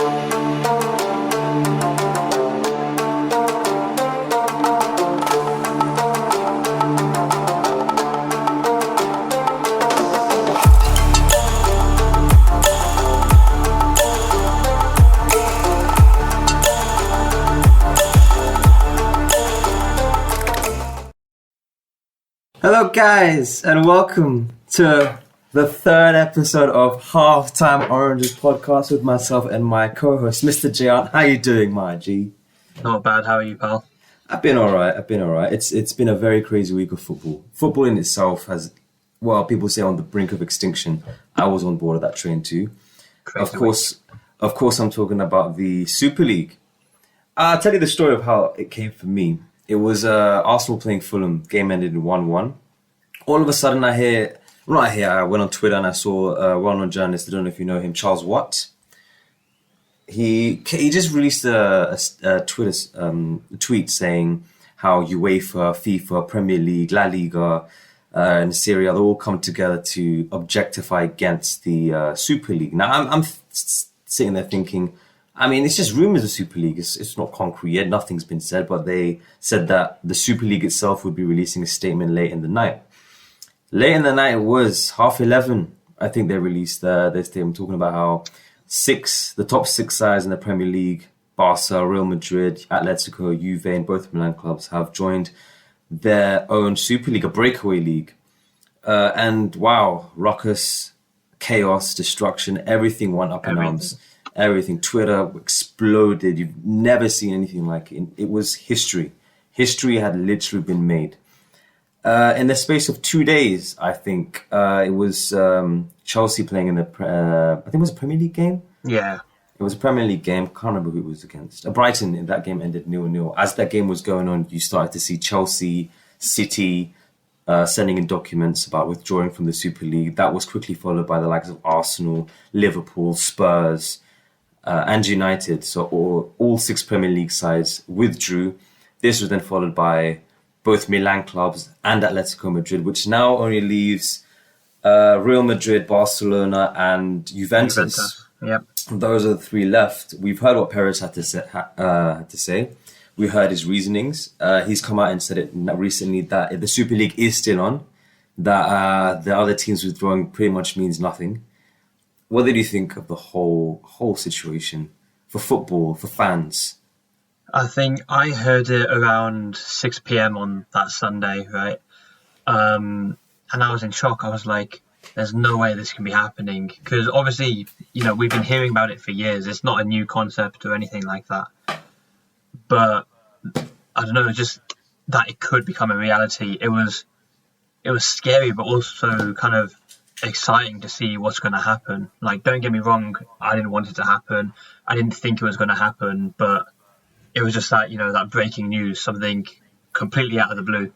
Hello guys, and welcome to the third episode of Halftime Oranges podcast with myself and my co-host, Mr. Jayan. How you doing, my G? Not bad. How are you, pal? I've been alright. It's been a very crazy week of football. Football in itself has, well, people say on the brink of extinction. I was on board of that train too. Of course, I'm talking about the Super League. I'll tell you the story of how it came for me. It was Arsenal playing Fulham. Game ended in 1-1. All of a sudden, I went on Twitter and I saw a well-known journalist. I don't know if you know him, Charles Watt. He just released a Twitter tweet saying how UEFA, FIFA, Premier League, La Liga, and Serie A, they all come together to objectify against the Super League. Now, I'm sitting there thinking, I mean, it's just rumours of Super League. It's not concrete yet. Nothing's been said, but they said that the Super League itself would be releasing a statement late in the night. Late in the night, it was 11:30. I think they released their statement talking about how the top six sides in the Premier League, Barca, Real Madrid, Atletico, Juve, and both Milan clubs have joined their own Super League, a breakaway league. And wow, ruckus, chaos, destruction, everything went up in arms. Everything. Twitter exploded. You've never seen anything like it. It was history. History had literally been made. In the space of 2 days, I think, it was Chelsea playing in I think it was a Premier League game? Yeah. It was a Premier League game. Can't remember who it was against. Brighton, that game ended 0-0. As that game was going on, you started to see Chelsea, City, sending in documents about withdrawing from the Super League. That was quickly followed by the likes of Arsenal, Liverpool, Spurs, and United. So all six Premier League sides withdrew. This was then followed by both Milan clubs and Atletico Madrid, which now only leaves Real Madrid, Barcelona, and Juventus. Yep. Those are the three left. We've heard what Perez had to say. We heard his reasonings. He's come out and said it recently that the Super League is still on, that the other teams withdrawing pretty much means nothing. What did you think of the whole situation for football, for fans? I think I heard it around 6 p.m. on that Sunday, right? And I was in shock. I was like, there's no way this can be happening. Because obviously, we've been hearing about it for years. It's not a new concept or anything like that. But I don't know, just that it could become a reality. It was scary, but also kind of exciting to see what's going to happen. Like, don't get me wrong, I didn't want it to happen. I didn't think it was going to happen, but it was just that, that breaking news, something completely out of the blue.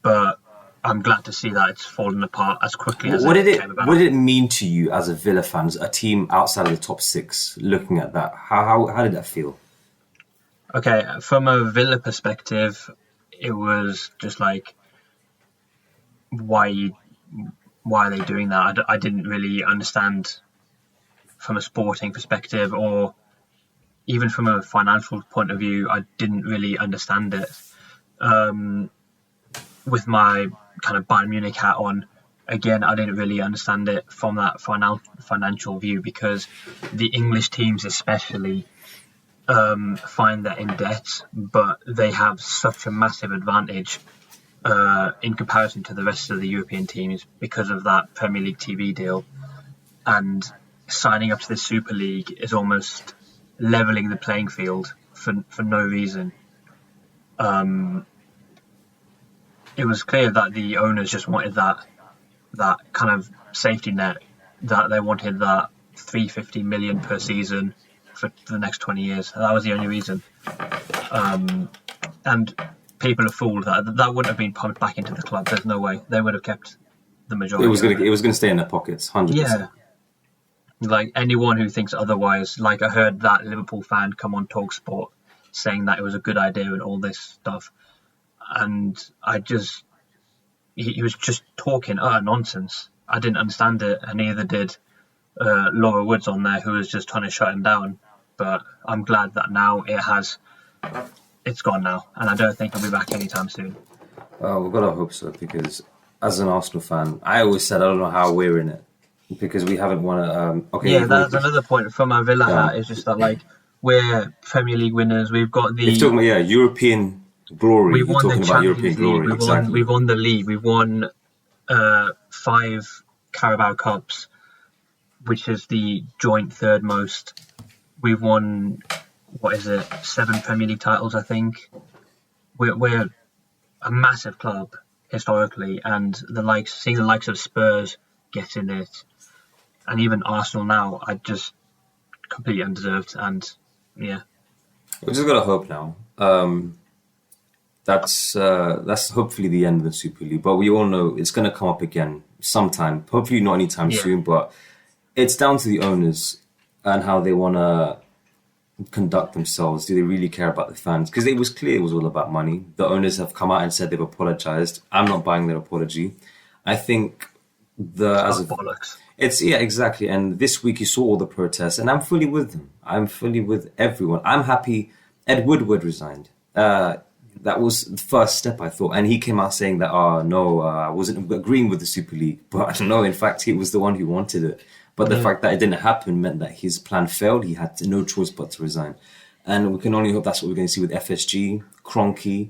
But I'm glad to see that it's fallen apart as quickly as it came about. What did it mean to you as a Villa fan, a team outside of the top six, looking at that? How did that feel? Okay, from a Villa perspective, it was just like, why are they doing that? I didn't really understand from a sporting perspective, or even from a financial point of view. I didn't really understand it. With my kind of Bayern Munich hat on, again, I didn't really understand it from that financial view, because the English teams especially find they're in debt, but they have such a massive advantage in comparison to the rest of the European teams because of that Premier League TV deal. And signing up to the Super League is almost levelling the playing field for no reason. It was clear that the owners just wanted that kind of safety net, that they wanted that 350 million per season for the next 20 years. That was the only reason. And people are fooled that wouldn't have been pumped back into the club. There's no way. They would have kept the majority. It was going to stay in their pockets, 100%. Yeah. Like, anyone who thinks otherwise, like, I heard that Liverpool fan come on TalkSport saying that it was a good idea and all this stuff. And he was just talking utter nonsense. I didn't understand it, and neither did Laura Woods on there who was just trying to shut him down. But I'm glad that now it's gone now, and I don't think he'll be back anytime soon. We've got to hope so, because as an Arsenal fan, I always said I don't know how we're in it, because we haven't won a. Okay, Yeah, that's another point from my Villa hat. Is just that like we're Premier League winners. We've got the. You're talking about European glory. We've won You're talking the about Champions European League. glory. We've won the league. We've won 5 Carabao Cups, which is the joint third most. We've won 7 Premier League titles, I think. We're a massive club historically, and seeing the likes of Spurs get in it, and even Arsenal now, I just completely undeserved. And yeah, we just gotta hope now. That's hopefully the end of the Super League, but we all know it's gonna come up again sometime. Hopefully not anytime soon, but it's down to the owners and how they wanna conduct themselves. Do they really care about the fans? Because it was clear it was all about money. The owners have come out and said they've apologized. I'm not buying their apology. I think bollocks. It's exactly. And this week you saw all the protests, and I'm fully with them. I'm fully with everyone. I'm happy Ed Woodward resigned. That was the first step, I thought. And he came out saying that, I wasn't agreeing with the Super League. But no, in fact, he was the one who wanted it. But the fact that it didn't happen meant that his plan failed. He had no choice but to resign. And we can only hope that's what we're going to see with FSG, Kroenke,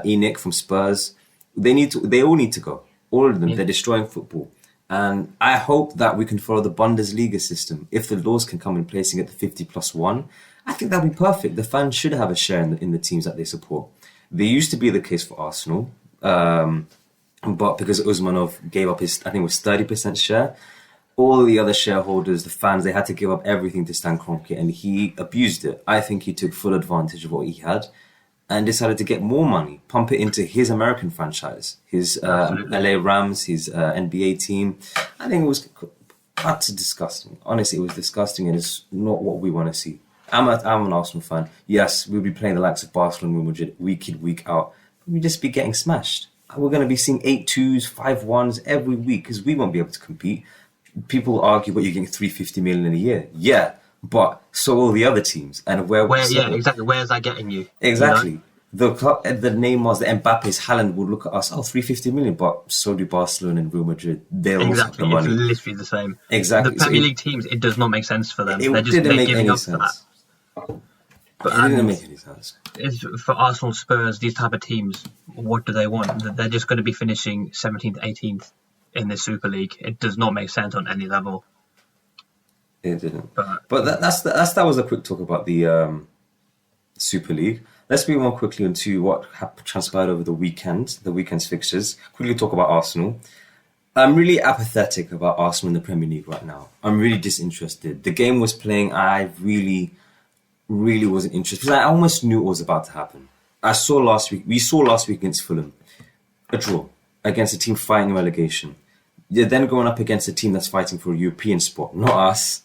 Enoch from Spurs. They all need to go. All of them. Yeah. They're destroying football. And I hope that we can follow the Bundesliga system. If the laws can come in place and get the 50+1, I think that'd be perfect. The fans should have a share in the teams that they support. They used to be the case for Arsenal. But because Usmanov gave up his, I think it was 30% share, all the other shareholders, the fans, they had to give up everything to Stan Kroenke, and he abused it. I think he took full advantage of what he had and decided to get more money, pump it into his American franchise, his LA Rams, his NBA team. I think it was utterly disgusting. Honestly, it was disgusting, and it's not what we want to see. I'm an Arsenal fan. Yes, we'll be playing the likes of Barcelona and Real Madrid week in, week out. But we'll just be getting smashed. We're going to be seeing 8-2s, 5-1s every week because we won't be able to compete. People argue, but you're getting 350 million in a year. Yeah, but so all the other teams. And exactly. Where's that getting you? Exactly. You know? The Neymars, the Mbappe's, Haaland would look at us, 350 million, but so do Barcelona and Real Madrid. They're also the money. It's literally the same. Exactly. The Premier League teams, it does not make sense for them. They're giving up for that. But it didn't make any sense. For Arsenal, Spurs, these type of teams, what do they want? They're just going to be finishing 17th, 18th in the Super League. It does not make sense on any level. It didn't. But that was a quick talk about the Super League. Let's move on quickly into what transpired over the weekend's fixtures. Quickly talk about Arsenal. I'm really apathetic about Arsenal in the Premier League right now. I'm really disinterested. The game was playing. I really wasn't interested because I almost knew it was about to happen. We saw last week against Fulham, a draw against a team fighting relegation. You're then going up against a team that's fighting for a European spot, not us.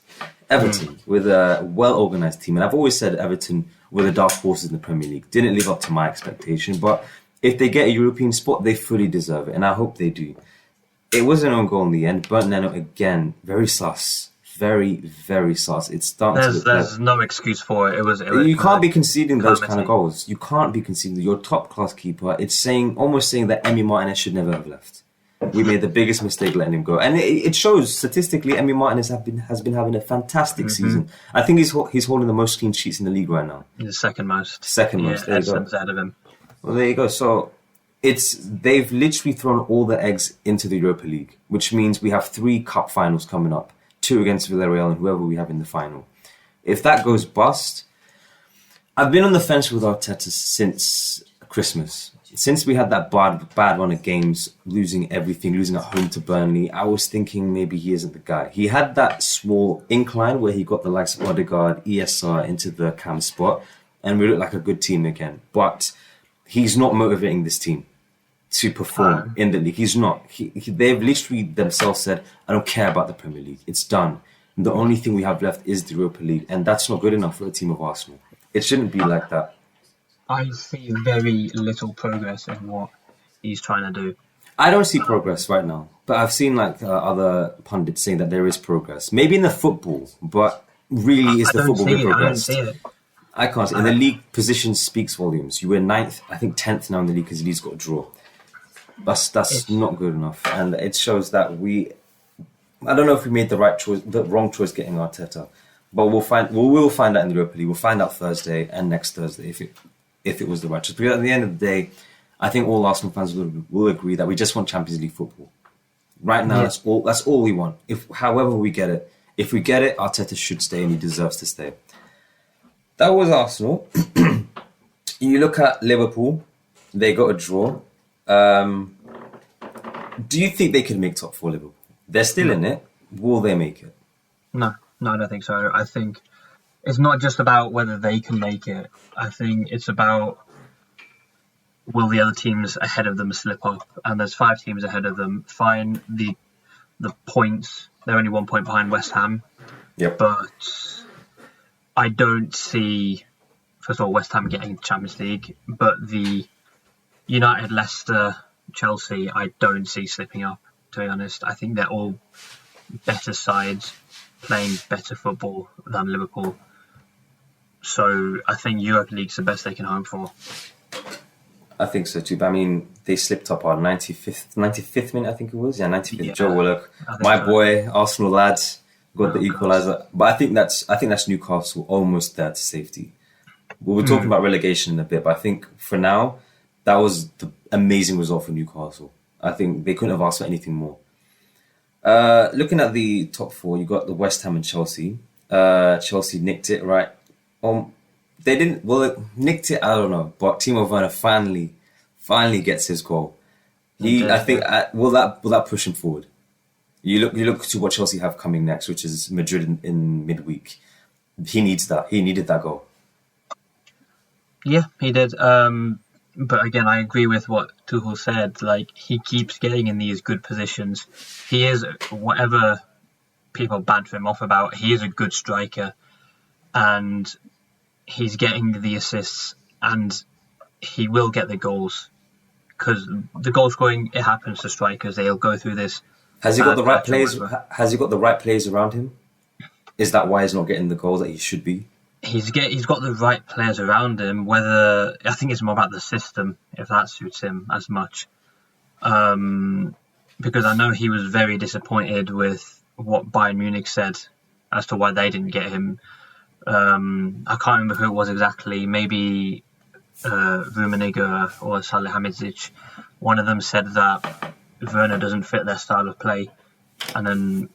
Everton, with a well-organised team. And I've always said Everton were the dark horses in the Premier League. Didn't live up to my expectation, but if they get a European spot, they fully deserve it, and I hope they do. It was an own goal in the end. Burnt Neno again, very sus. Very, very sus. It's starting There's no excuse for it. You can't be conceding those kind of goals. You can't be conceding. You're a top-class keeper. It's almost saying that Emi Martinez should never have left. We made the biggest mistake letting him go. And it shows statistically Emi Martinez has been having a fantastic season. I think he's holding the most clean sheets in the league right now. The second most. Second most. There you go. Ahead of him. Well, there you go. So they've literally thrown all the eggs into the Europa League, which means we have 3 cup finals coming up. 2 against Villarreal and whoever we have in the final. If that goes bust, I've been on the fence with Arteta since Christmas. Since we had that bad run of games, losing everything, losing at home to Burnley, I was thinking maybe he isn't the guy. He had that small incline where he got the likes of Odegaard, ESR into the cam spot, and we looked like a good team again. But he's not motivating this team to perform in the league. He's not. They've literally themselves said, I don't care about the Premier League. It's done. And the only thing we have left is the Europa League, and that's not good enough for a team of Arsenal. It shouldn't be like that. I see very little progress in what he's trying to do. I don't see progress right now, but I've seen like other pundits saying that there is progress. Maybe in the football, but really, is I the don't football see being it. I don't progressed? see it. I can't. In the league, position speaks volumes. You were ninth, I think 10th now in the league because Leeds got a draw. That's It's not good enough, and it shows that we. I don't know if we made the right choice, the wrong choice getting Arteta, but we'll find out in the Europa League. We'll find out Thursday and next Thursday if it was the right choice. Because at the end of the day, I think all Arsenal fans will agree that we just want Champions League football. Right now, that's all we want. However we get it, if we get it, Arteta should stay and he deserves to stay. That was Arsenal. You look at Liverpool, they got a draw. Do you think they can make top four, Liverpool? They're still in it. Will they make it? No, I don't think so. I think it's not just about whether they can make it. I think it's about will the other teams ahead of them slip up? And there's 5 teams ahead of them. Fine, the points, they're only 1 point behind West Ham. Yep. But I don't see, first of all, West Ham getting the Champions League, but the United, Leicester, Chelsea, I don't see slipping up, to be honest. I think they're all better sides, playing better football than Liverpool. So I think Europa League's the best they can hope for. I think so too. But I mean, they slipped up on 95th minute, I think it was. Yeah, 95th. Yeah, Joe Willock, my boy, Arsenal lads, got the equaliser. God. But I think that's Newcastle almost there to safety. We'll be talking about relegation in a bit, but I think for now, that was the amazing result for Newcastle. I think they couldn't have asked for anything more. Looking at the top 4, you got the West Ham and Chelsea. Chelsea nicked it, right? They didn't. Well, nicked it. I don't know, but Timo Werner finally gets his goal. I think, will that push him forward? You look to what Chelsea have coming next, which is Madrid in midweek. He needs that. He needed that goal. Yeah, he did. But again, I agree with what Tuchel said. Like, he keeps getting in these good positions. He is, whatever people banter him off about, he is a good striker. And he's getting the assists and he will get the goals. Because the goal scoring, it happens to strikers. They'll go through this. Has he got the right players? Has he got the right players around him? Is that why he's not getting the goals that he should be? He's got the right players around him. Whether I think it's more about the system, if that suits him as much. Because I know he was very disappointed with what Bayern Munich said as to why they didn't get him. I can't remember who it was exactly. Maybe Rummenigge or Salihamidzic. One of them said that Werner doesn't fit their style of play, and then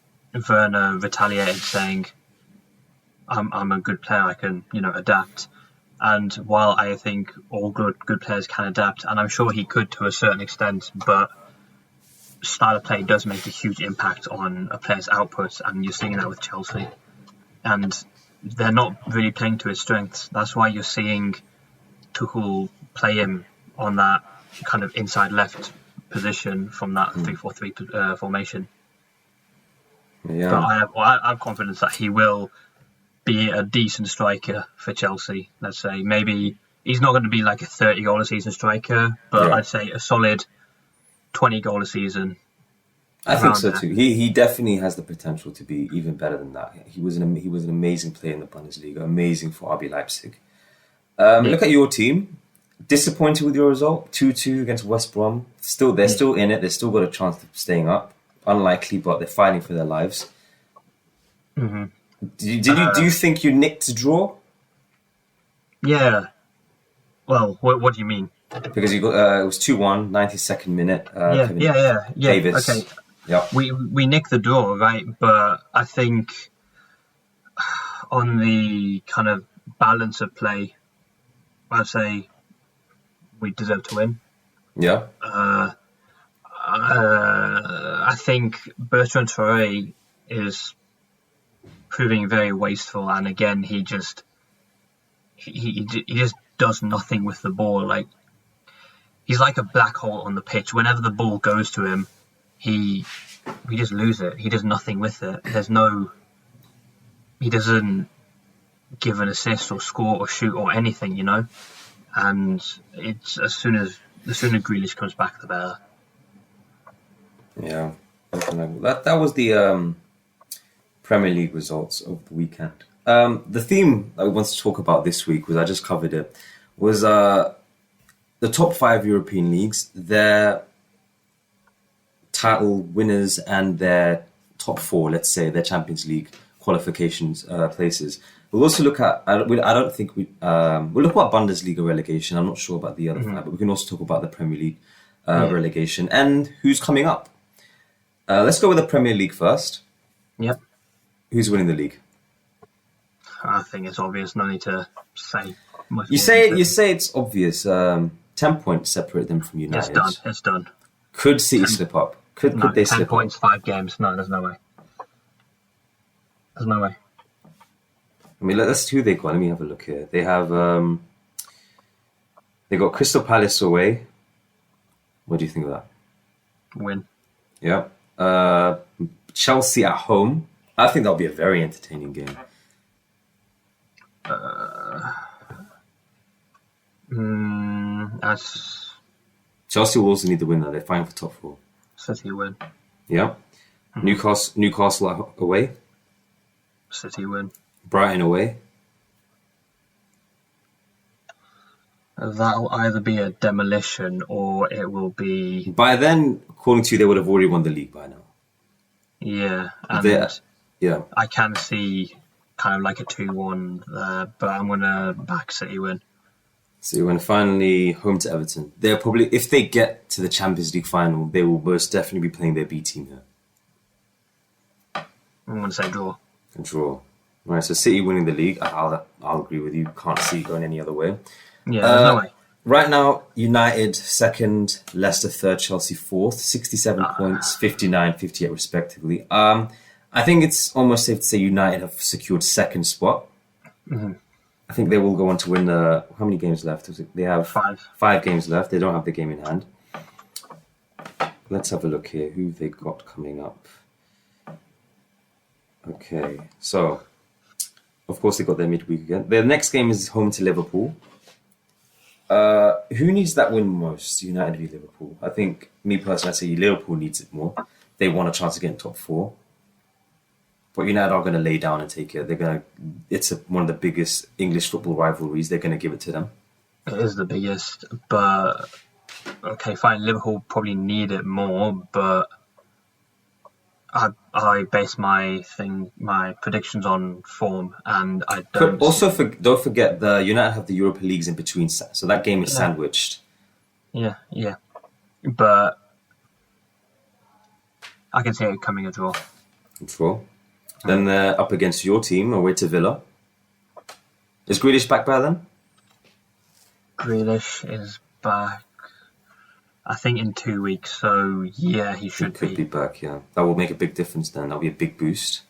Werner retaliated saying, I'm a good player, I can, adapt. And while I think all good players can adapt, and I'm sure he could to a certain extent, but style of play does make a huge impact on a player's output, and you're seeing that with Chelsea. And they're not really playing to his strengths. That's why you're seeing Tuchel play him on that kind of inside left position from that 3-4-3 formation. Yeah. But I have confidence that he will be a decent striker for Chelsea. Let's say maybe he's not going to be like a 30 goal a season striker, but I'd say a solid 20 goal a season. I think so too. He definitely has the potential to be even better than that. He was an amazing player in the Bundesliga, amazing for RB Leipzig. Look at your team. Disappointed with your result, 2-2 against West Brom. They're still in it. They've still got a chance of staying up. Unlikely, but they're fighting for their lives. Mm-hmm. Do you think you nicked a draw? Yeah. Well, what do you mean? Because you got it was 2-1, 92nd minute. Yeah. Davis. Okay. Yeah. We nicked the draw, right? But I think on the kind of balance of play, I'd say we deserve to win. Yeah. I think Bertrand Traoré is proving very wasteful, and again, he just does nothing with the ball. Like, he's like a black hole on the pitch. Whenever the ball goes to him, we just lose it. He does nothing with it. He doesn't give an assist or score or shoot or anything, And it's the sooner Grealish comes back, the better. Yeah, that was the Premier League results of the weekend. The theme that we wanted to talk about this week was I just covered it was the top five European leagues, their title winners and their top four, let's say, their Champions League qualifications places. We'll also look at, I don't think we'll look at Bundesliga relegation. I'm not sure about the other five, but we can also talk about the Premier League relegation and who's coming up. Let's go with the Premier League first. Yep. Who's winning the league? I think it's obvious. No need to say much. You say it's obvious. 10 points separate them from United. It's done. Could City slip up? Could they 10 slip points, up? 5 games. No, there's no way. There's no way. I mean, let's see who they got. Let me have a look here. They have they got Crystal Palace away. What do you think of that? Win. Yeah. Chelsea at home. I think that'll be a very entertaining game. As Chelsea will also need the winner. They're fighting for top four. City win. Yeah. Newcastle away. City win. Brighton away. That'll either be a demolition or it will be. By then, according to you, they would have already won the league by now. Yeah, and yeah. I can see kind of like a 2-1 there, but I'm gonna back City win. So when finally home to Everton, they're probably, if they get to the Champions League final, they will most definitely be playing their B team here. I'm gonna say draw. A draw. Right, so City winning the league. I'll agree with you. Can't see it going any other way. Yeah, there's no way. Right now, United second, Leicester third, Chelsea fourth, 67 points, 59, 58 respectively. I think it's almost safe to say United have secured second spot. Mm-hmm. I think they will go on to win how many games left? They have 5 games left. They don't have the game in hand. Let's have a look here. Who they got coming up? Okay, so of course they got their midweek again. Their next game is home to Liverpool. Who needs that win most? United v Liverpool. I think, me personally, I say Liverpool needs it more. They want a chance to get in top 4. But United are going to lay down and take it. It's one of the biggest English football rivalries. They're going to give it to them. It is the biggest, but okay, fine. Liverpool probably need it more, but I base my predictions on form, and I don't. Don't forget the United have the Europa Leagues in between, so that game is sandwiched. Yeah, but I can see it coming a draw. Draw. Then they're up against your team, away to Villa. Is Grealish back by then? Grealish is back, I think, in 2 weeks. So yeah, he should be. Could be back. Yeah, that will make a big difference. Then that'll be a big boost.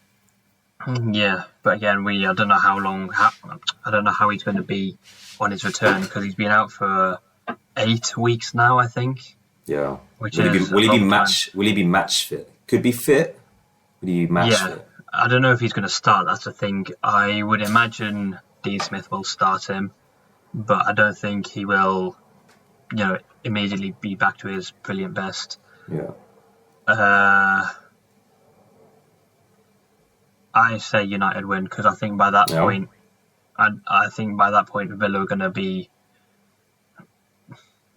Yeah, but again, I don't know how long. I don't know how he's going to be on his return because he's been out for 8 weeks now, I think. Yeah. Will he be match fit? Could be fit. Will he be match fit? I don't know if he's going to start. That's the thing. I would imagine Dean Smith will start him, but I don't think he will, immediately be back to his brilliant best. Yeah. I say United win because I think by that point, Villa are going to be.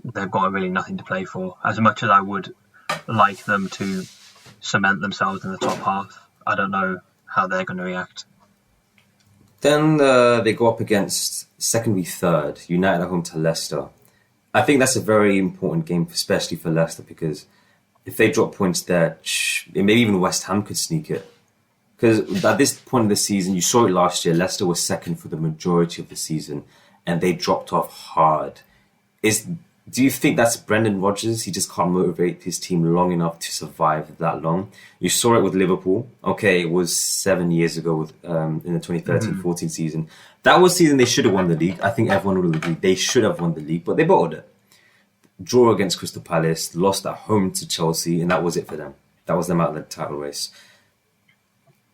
They've got really nothing to play for. As much as I would like them to cement themselves in the top half, I don't know how they're going to react. Then they go up against second v third, United at home to Leicester. I think that's a very important game, especially for Leicester, because if they drop points there, maybe even West Ham could sneak it. Because at this point of the season, you saw it last year, Leicester was second for the majority of the season, and they dropped off hard. Do you think that's Brendan Rodgers? He just can't motivate his team long enough to survive that long. You saw it with Liverpool. Okay, it was 7 years ago in the 2013-14 season. That was the season they should have won the league. I think everyone would agree they should have won the league, but they bottled it. Draw against Crystal Palace, lost at home to Chelsea, and that was it for them. That was them out of the title race.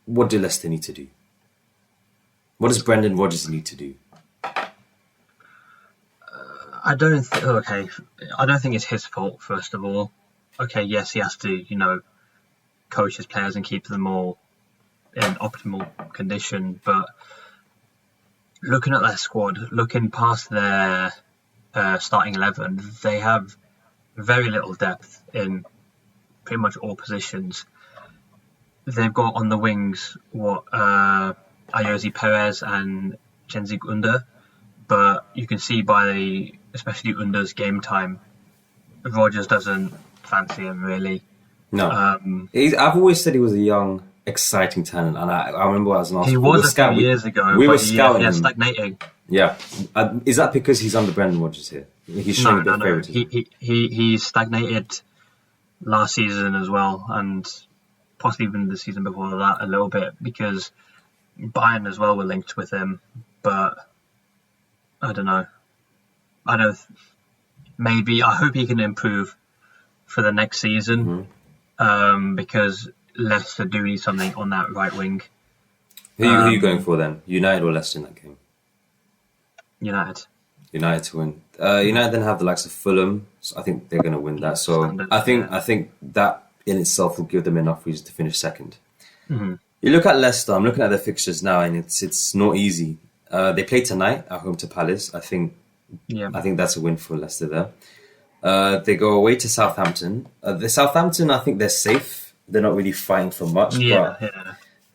What do Leicester need to do? What does Brendan Rodgers need to do? I don't think it's his fault, first of all. okay, yes, he has to, coach his players and keep them all in optimal condition. But looking at their squad, looking past their starting 11, they have very little depth in pretty much all positions. They've got on the wings Ayoze Perez and Chenzik Under, but you can see especially Under's game time, Rodgers doesn't fancy him really. No, I've always said he was a young, exciting talent, and I remember as an Arsenal, he was a few years ago. We were scouting him. Stagnating. Yeah, is that because he's under Brendan Rodgers here? He's showing a bit of favoritism. He stagnated last season as well, and possibly even the season before that a little bit, because Bayern as well were linked with him. But I don't know. Maybe I hope he can improve for the next season, because Leicester do need something on that right wing. Who are you going for then? United or Leicester in that game? United. United to win. United then have the likes of Fulham, so I think they're going to win that. So I think that in itself will give them enough reason to finish second. Mm-hmm. You look at Leicester. I'm looking at their fixtures now, and it's not easy. They play tonight at home to Palace. I think that's a win for Leicester there. They go away to Southampton. The Southampton, I think they're safe. They're not really fighting for much, but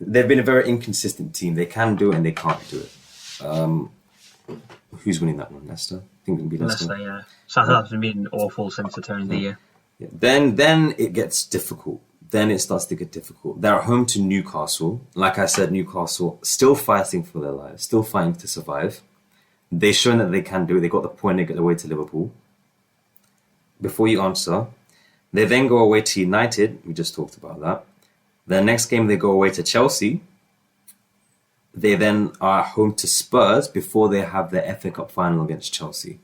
they've been a very inconsistent team. They can do it and they can't do it. Who's winning that one? Leicester? I think it'll be Leicester. Leicester, yeah. Southampton been awful since the turn of the year. Yeah. Then it gets difficult. Then it starts to get difficult. They're at home to Newcastle. Like I said, Newcastle still fighting for their lives, still fighting to survive. They've shown that they can do it. They got the point. They get away to Liverpool. Before you answer, they then go away to United. We just talked about that. The next game, they go away to Chelsea. They then are home to Spurs before they have their FA Cup final against Chelsea.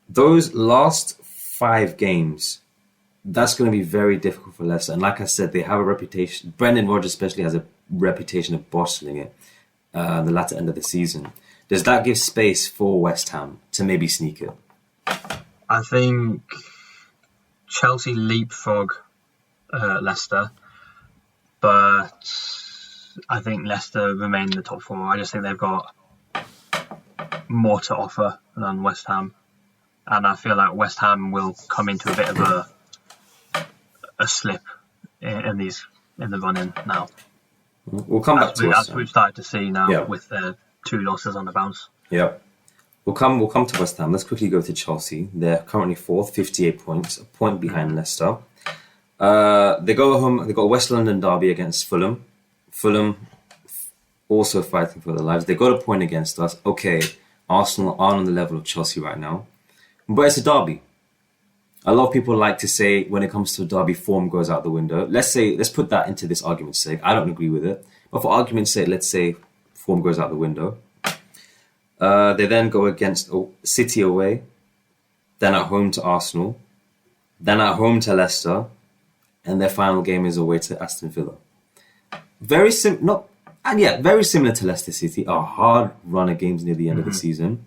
Those last 5 games, that's going to be very difficult for Leicester. And like I said, they have a reputation. Brendan Rodgers especially has a reputation of bottling it the latter end of the season. Does that give space for West Ham to maybe sneak it? I think Chelsea leapfrog Leicester, but I think Leicester remain in the top 4. I just think they've got more to offer than West Ham, and I feel like West Ham will come into a bit of a slip in the run-in now. We'll come back to West Ham. As we've started to see now with their 2 losses on the bounce. Yeah. We'll come to West Ham. Let's quickly go to Chelsea. They're currently 4th, 58 points, a point behind Leicester. They go home. They got a West London derby against Fulham. Fulham also fighting for their lives. They got a point against us. Okay, Arsenal aren't on the level of Chelsea right now, but it's a derby. A lot of people like to say when it comes to a derby, form goes out the window. Let's put that into this argument's sake. I don't agree with it, but for argument's sake, let's say form goes out the window. They then go against City away, then at home to Arsenal, then at home to Leicester, and their final game is away to Aston Villa. Very similar to Leicester City, a hard run of games near the end of the season.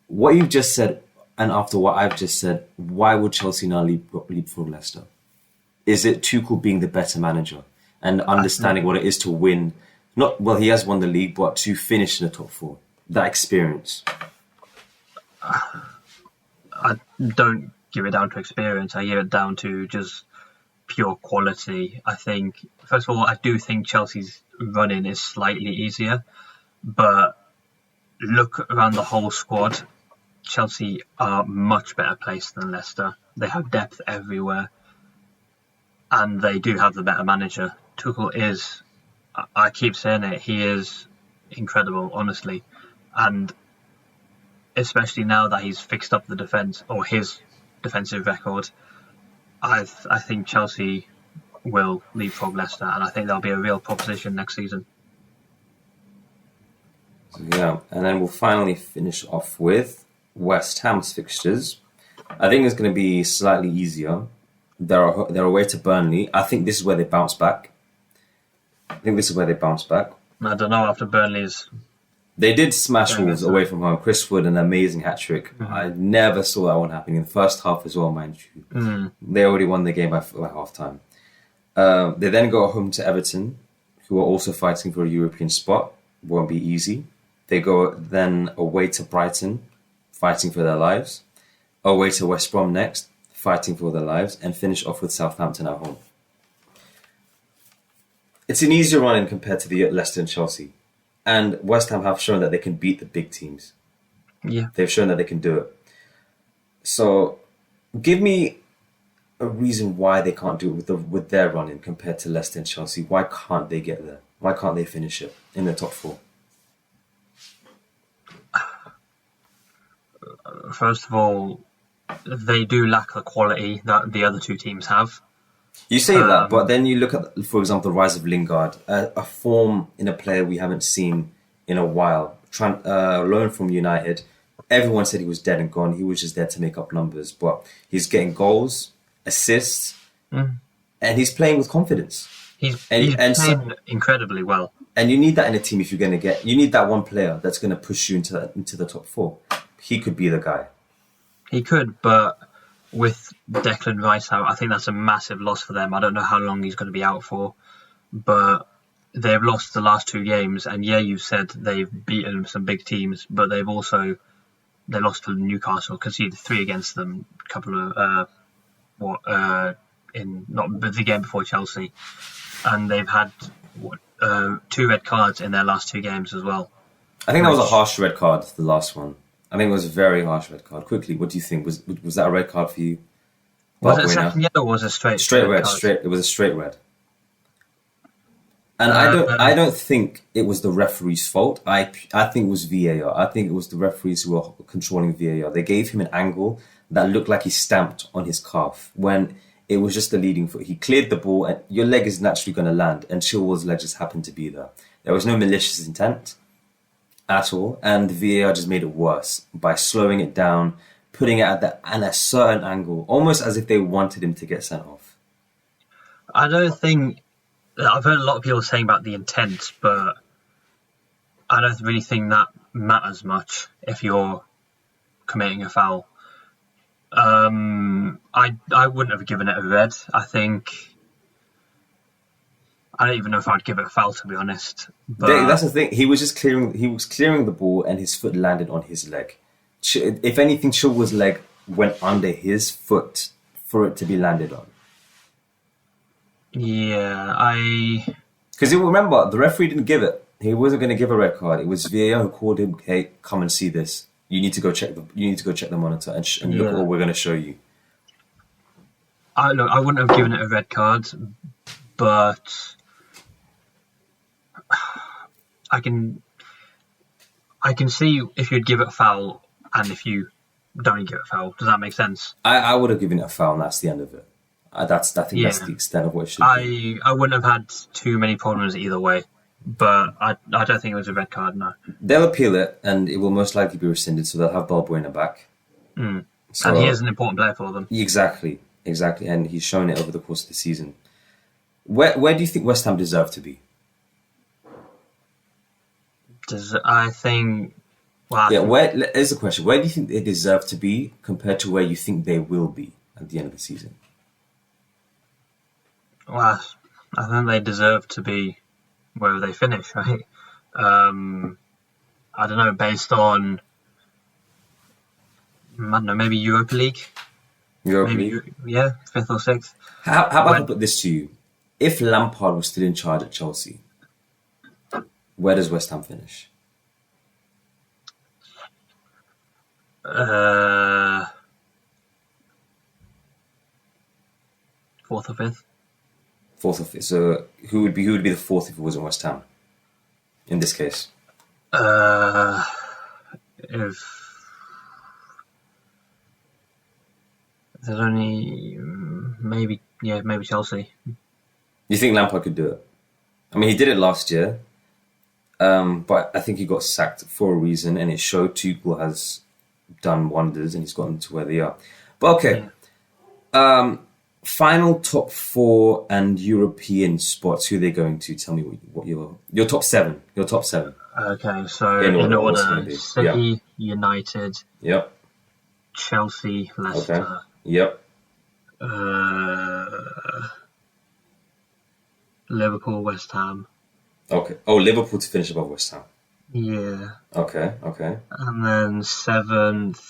What you've just said, and after what I've just said, why would Chelsea now leapfrog Leicester? Is it Tuchel being the better manager and understanding what it is to win? He has won the league, but to finish in the top 4. That experience. I don't give it down to experience. I give it down to just pure quality. I think, first of all, I do think Chelsea's run-in is slightly easier, but look around the whole squad, Chelsea are much better placed than Leicester. They have depth everywhere, and they do have the better manager. Tuchel is, I keep saying it, he is incredible, honestly. And especially now that he's fixed up the defence, or his defensive record, I think Chelsea will leapfrog Leicester, and I think there'll be a real proposition next season. Yeah, and then we'll finally finish off with West Ham's fixtures. I think it's going to be slightly easier. They're away to Burnley. I think this is where they bounce back. I don't know after Burnley's They did smash Yeah, Wolves so- away from home. Chris Wood, an amazing hat-trick. I never saw that one happening in the first half as well, mind you. They already won the game by half-time. They then go home to Everton, who are also fighting for a European spot. Won't be easy. They go then away to Brighton, fighting for their lives. Away to West Brom next, fighting for their lives. And finish off with Southampton at home. It's an easier run in compared to the Leicester and Chelsea. And West Ham have shown that they can beat the big teams. Yeah. They've shown that they can do it. So, give me a reason why they can't do it with their running compared to Leicester and Chelsea. Why can't they get there? Why can't they finish it in the top four? First of all, they do lack the quality that the other two teams have. You say that, but then you look at, for example, the rise of Lingard, a form in a player we haven't seen in a while. Loan from United. Everyone said he was dead and gone. He was just there to make up numbers, but he's getting goals, assists, and he's playing with confidence. He's playing incredibly well. And you need that in a team if you're going to you need that one player that's going to push you into the top four. He could be the guy. He could, but with Declan Rice out, I think that's a massive loss for them. I don't know how long he's going to be out for, but they've lost the last two games. And yeah, you said they've beaten some big teams, but they lost to Newcastle, conceded 3 against them. A couple of not the game before Chelsea, and they've had 2 red cards in their last 2 games as well. I think that was a harsh red card, the last one. I think it was a very harsh red card. Quickly, what do you think? Was that a red card for you? Was it a second yellow or was it a straight red? It was a straight red. And I don't think it was the referee's fault. I think it was VAR. I think it was the referees who were controlling VAR. They gave him an angle that looked like he stamped on his calf when it was just the leading foot. He cleared the ball and your leg is naturally going to land, and Chilwell's leg just happened to be there. There was no malicious intent at all, and the VAR just made it worse by slowing it down, putting it at a certain angle, almost as if they wanted him to get sent off. I don't think... I've heard a lot of people saying about the intent, but I don't really think that matters much if you're committing a foul. I wouldn't have given it a red. I don't even know if I'd give it a foul, to be honest. But that's the thing. He was clearing the ball, and his foot landed on his leg. If anything, Chilwell's leg went under his foot for it to be landed on. Yeah, because you remember the referee didn't give it. He wasn't going to give a red card. It was VAR who called him. Hey, come and see this. You need to go check the monitor and look at what we're going to show you. I wouldn't have given it a red card, but I can see if you'd give it a foul and if you don't give it a foul. Does that make sense? I would have given it a foul, and that's the end of it. I think that's the extent of what it should be. I wouldn't have had too many problems either way, but I don't think it was a red card, no. They'll appeal it, and it will most likely be rescinded, so they'll have Balbuena back. So, and he is an important player for them. Exactly, and he's shown it over the course of the season. Where do you think West Ham deserve to be? I think... Here's the question. Where do you think they deserve to be compared to where you think they will be at the end of the season? Well, I think they deserve to be wherever they finish, right? I don't know, based on, I don't know, maybe Europa League? League? Yeah, 5th or 6th. How about I put this to you? If Lampard was still in charge at Chelsea, where does West Ham finish? 4th or 5th. 4th or 5th. So who would be the 4th if it wasn't West Ham? In this case, if there's only maybe Chelsea. You think Lampard could do it? I mean, he did it last year, but I think he got sacked for a reason, and it showed Tuchel has done wonders, and he's gotten to where they are. But okay. Final top four and European spots. Who are they going to? Tell me what your top seven. Your top seven. Okay, so In in order, what's it gonna order: be? City, United, Yep. Chelsea, Okay. Leicester, Yep. Liverpool, West Ham. Okay. Oh, Liverpool to finish above West Ham. Yeah. Okay. Okay. And then seventh.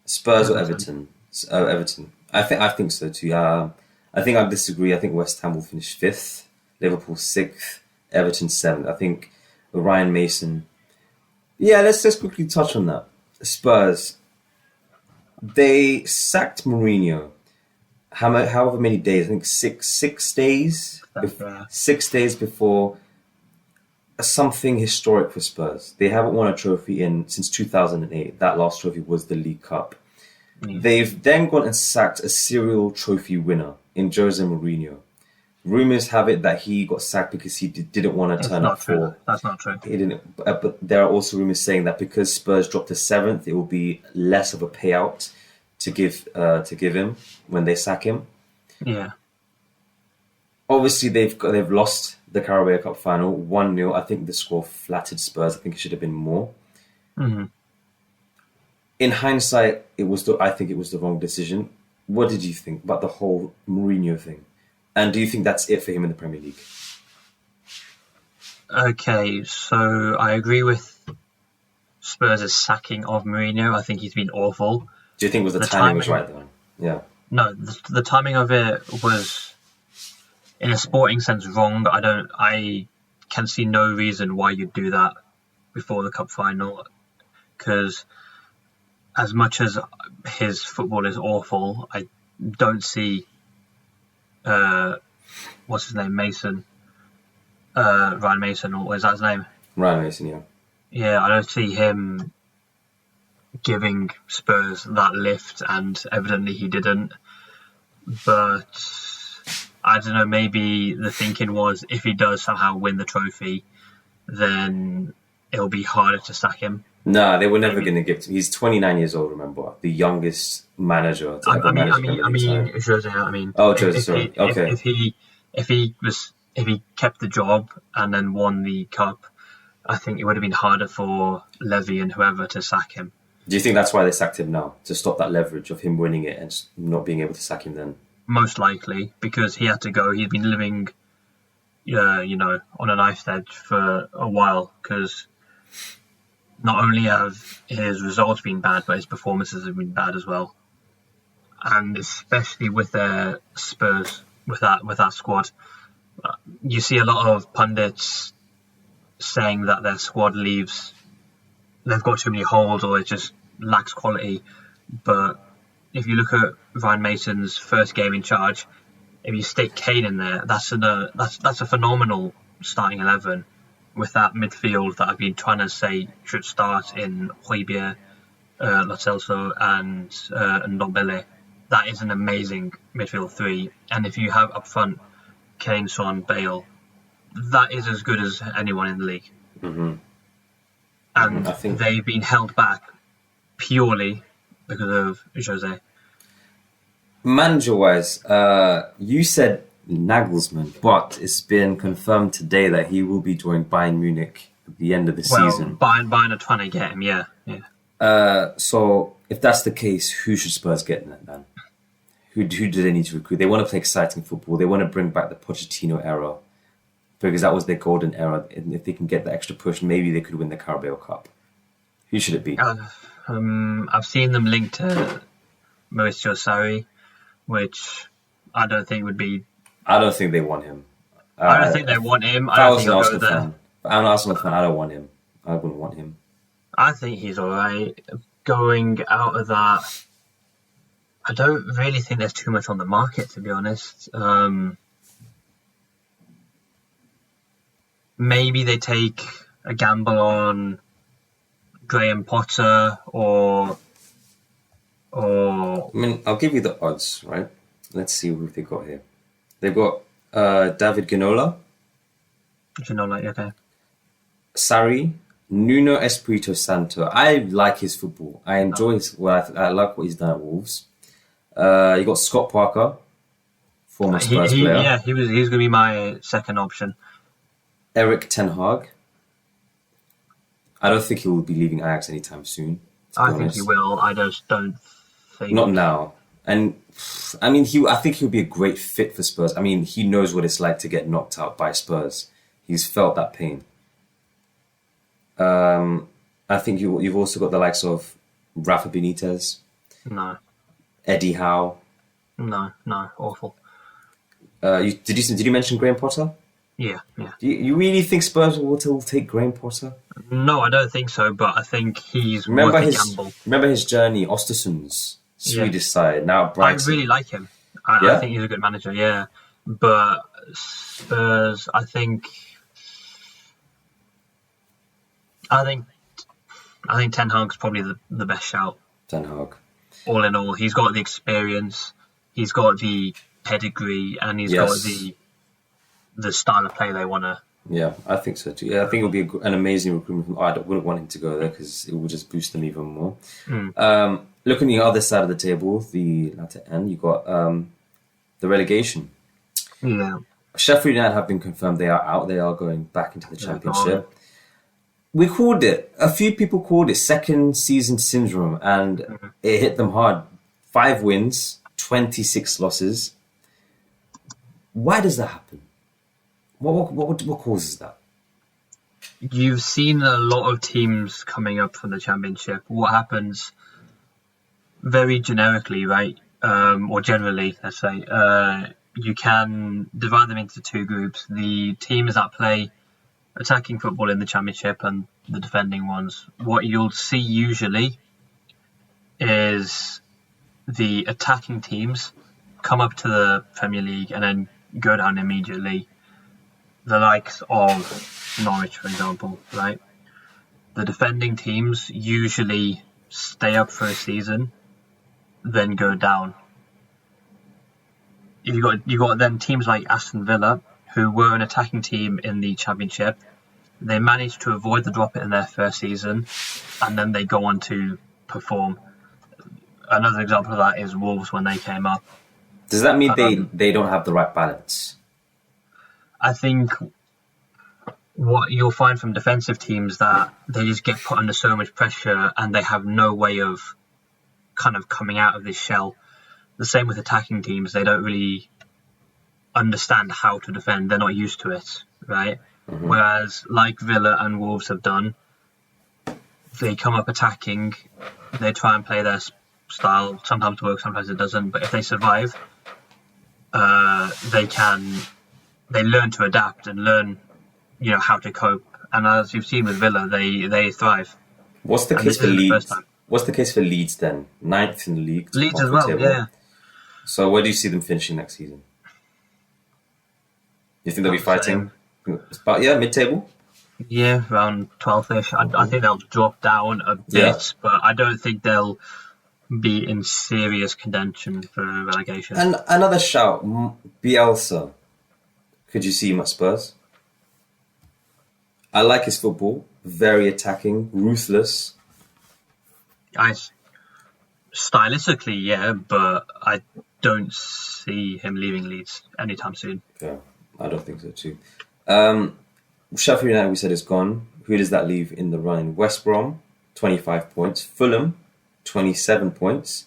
Spurs or Everton? Everton. I think so too. I think I disagree. I think West Ham will finish fifth, Liverpool sixth, Everton seventh. I think Ryan Mason. Yeah, let's just quickly touch on that. Spurs. They sacked Mourinho. However many days? I think six days. Yeah. 6 days before something historic for Spurs. They haven't won a trophy since 2008. That last trophy was the League Cup. Mm. They've then gone and sacked a serial trophy winner in Jose Mourinho. Rumors have it that he got sacked because he didn't want to turn up for. That's not true. He didn't. But there are also rumors saying that because Spurs dropped to seventh, it will be less of a payout to give him when they sack him. Yeah. Obviously, they've lost the Carabao Cup final 1-0. I think the score flattered Spurs. I think it should have been more. Mm-hmm. In hindsight, I think it was the wrong decision. What did you think about the whole Mourinho thing? And do you think that's it for him in the Premier League? Okay, so I agree with Spurs' sacking of Mourinho. I think he's been awful. Do you think the timing was right then? Yeah. No, the timing of it was, in a sporting sense, wrong. I can see no reason why you'd do that before the cup final, because as much as his football is awful, I don't see what's his name, Mason, Ryan Mason, or is that his name? Ryan Mason, yeah. Yeah, I don't see him giving Spurs that lift, and evidently he didn't. But I don't know, maybe the thinking was if he does somehow win the trophy, then it'll be harder to sack him. No, they were never going to give to him. He's 29 years old, remember? The youngest manager to ever manage Jose. Oh, Jose, sorry. Okay. If he kept the job and then won the cup, I think it would have been harder for Levy and whoever to sack him. Do you think that's why they sacked him now? To stop that leverage of him winning it and not being able to sack him then? Most likely, because he had to go. He'd been living, on a knife's edge for a while, because not only have his results been bad, but his performances have been bad as well. And especially with their Spurs, with that squad, you see a lot of pundits saying that their squad they've got too many holes or it just lacks quality. But if you look at Ryan Mason's first game in charge, if you stick Kane in there, that's a phenomenal starting 11 with that midfield that I've been trying to say should start in Højbjerg, Lo Celso and Ndombele. That is an amazing midfield three. And if you have up front Kane, Son, Bale, that is as good as anyone in the league. Mm-hmm. And I think they've been held back purely because of Jose. Manager-wise, you said Nagelsmann, but it's been confirmed today that he will be joining Bayern Munich at the end of the season. Bayern are trying to get him, yeah. So if that's the case, who should Spurs get in that then? Who do they need to recruit? They want to play exciting football. They want to bring back the Pochettino era because that was their golden era. And if they can get the extra push, maybe they could win the Carabao Cup. Who should it be? I've seen them linked to Mauricio Sarri, which I don't think would be. I don't think they want him. I don't think they want him. I was an Arsenal fan. I'm an Arsenal fan. I don't want him. I wouldn't want him. I think he's all right. Going out of that, I don't really think there's too much on the market, to be honest. Maybe they take a gamble on Graham Potter or. I mean, I'll give you the odds, right? Let's see who they got here. They've got David Ginola. Ginola, okay. Sarri, Nuno Espirito Santo. I like his football. I enjoy I like what he's done at Wolves. You got Scott Parker, former Spurs player. Yeah, he's going to be my second option. Eric Ten Hag. I don't think he will be leaving Ajax anytime soon. I think he will. I just don't think. Not now. And I mean, I think he'll be a great fit for Spurs. I mean, he knows what it's like to get knocked out by Spurs. He's felt that pain. I think you've also got the likes of Rafa Benitez. No. Eddie Howe. No, awful. Did you mention Graham Potter? Yeah. Do you really think Spurs will take Graham Potter? No, I don't think so. But I think he's worth a gamble. Remember his journey, Östersund's Swedish side. Now at Brighton. I really like him. I think he's a good manager. Yeah, but Spurs, I think Ten Hag's probably the best shout. Ten Hag. All in all, he's got the experience, he's got the pedigree, and he's got the style of play they want to. Yeah, I think so too. Yeah, I think it'll be an amazing recruitment. I wouldn't want him to go there because it will just boost them even more. Looking at the other side of the table, the latter end, you got the relegation. Yeah. Sheffield United have been confirmed they are out. They are going back into the Championship. We called it. A few people called it second season syndrome, and it hit them hard. 5 wins, 26 losses. Why does that happen? What causes that? You've seen a lot of teams coming up from the Championship. What happens very generically, right? Or generally, let's say, you can divide them into 2 groups. The teams that play attacking football in the Championship and the defending ones. What you'll see usually is the attacking teams come up to the Premier League and then go down immediately. The likes of Norwich, for example, right? The defending teams usually stay up for a season, then go down. You got then teams like Aston Villa, who were an attacking team in the Championship. They managed to avoid the drop in their first season, and then they go on to perform. Another example of that is Wolves when they came up. Does that mean they don't have the right balance? I think what you'll find from defensive teams that they just get put under so much pressure and they have no way of kind of coming out of this shell. The same with attacking teams. They don't really understand how to defend. They're not used to it, right? Whereas like Villa and Wolves have done, they come up attacking, they try and play their style. Sometimes it works, sometimes it doesn't. But if they survive, they learn to adapt and learn, how to cope. And as you've seen with Villa, they thrive. What's the case for Leeds? What's the case for Leeds then? 9th in the league. Leeds as well, yeah. So where do you see them finishing next season? You think they'll be fighting? But mid-table? Yeah, around 12th-ish. I think they'll drop down a bit, but I don't think they'll be in serious contention for relegation. And another shout, Bielsa. Could you see him at Spurs? I like his football. Very attacking, ruthless. Stylistically, yeah, but I don't see him leaving Leeds anytime soon. Yeah, I don't think so too. Sheffield United, we said, is gone. Who does that leave in the running? West Brom, 25 points. Fulham, 27 points.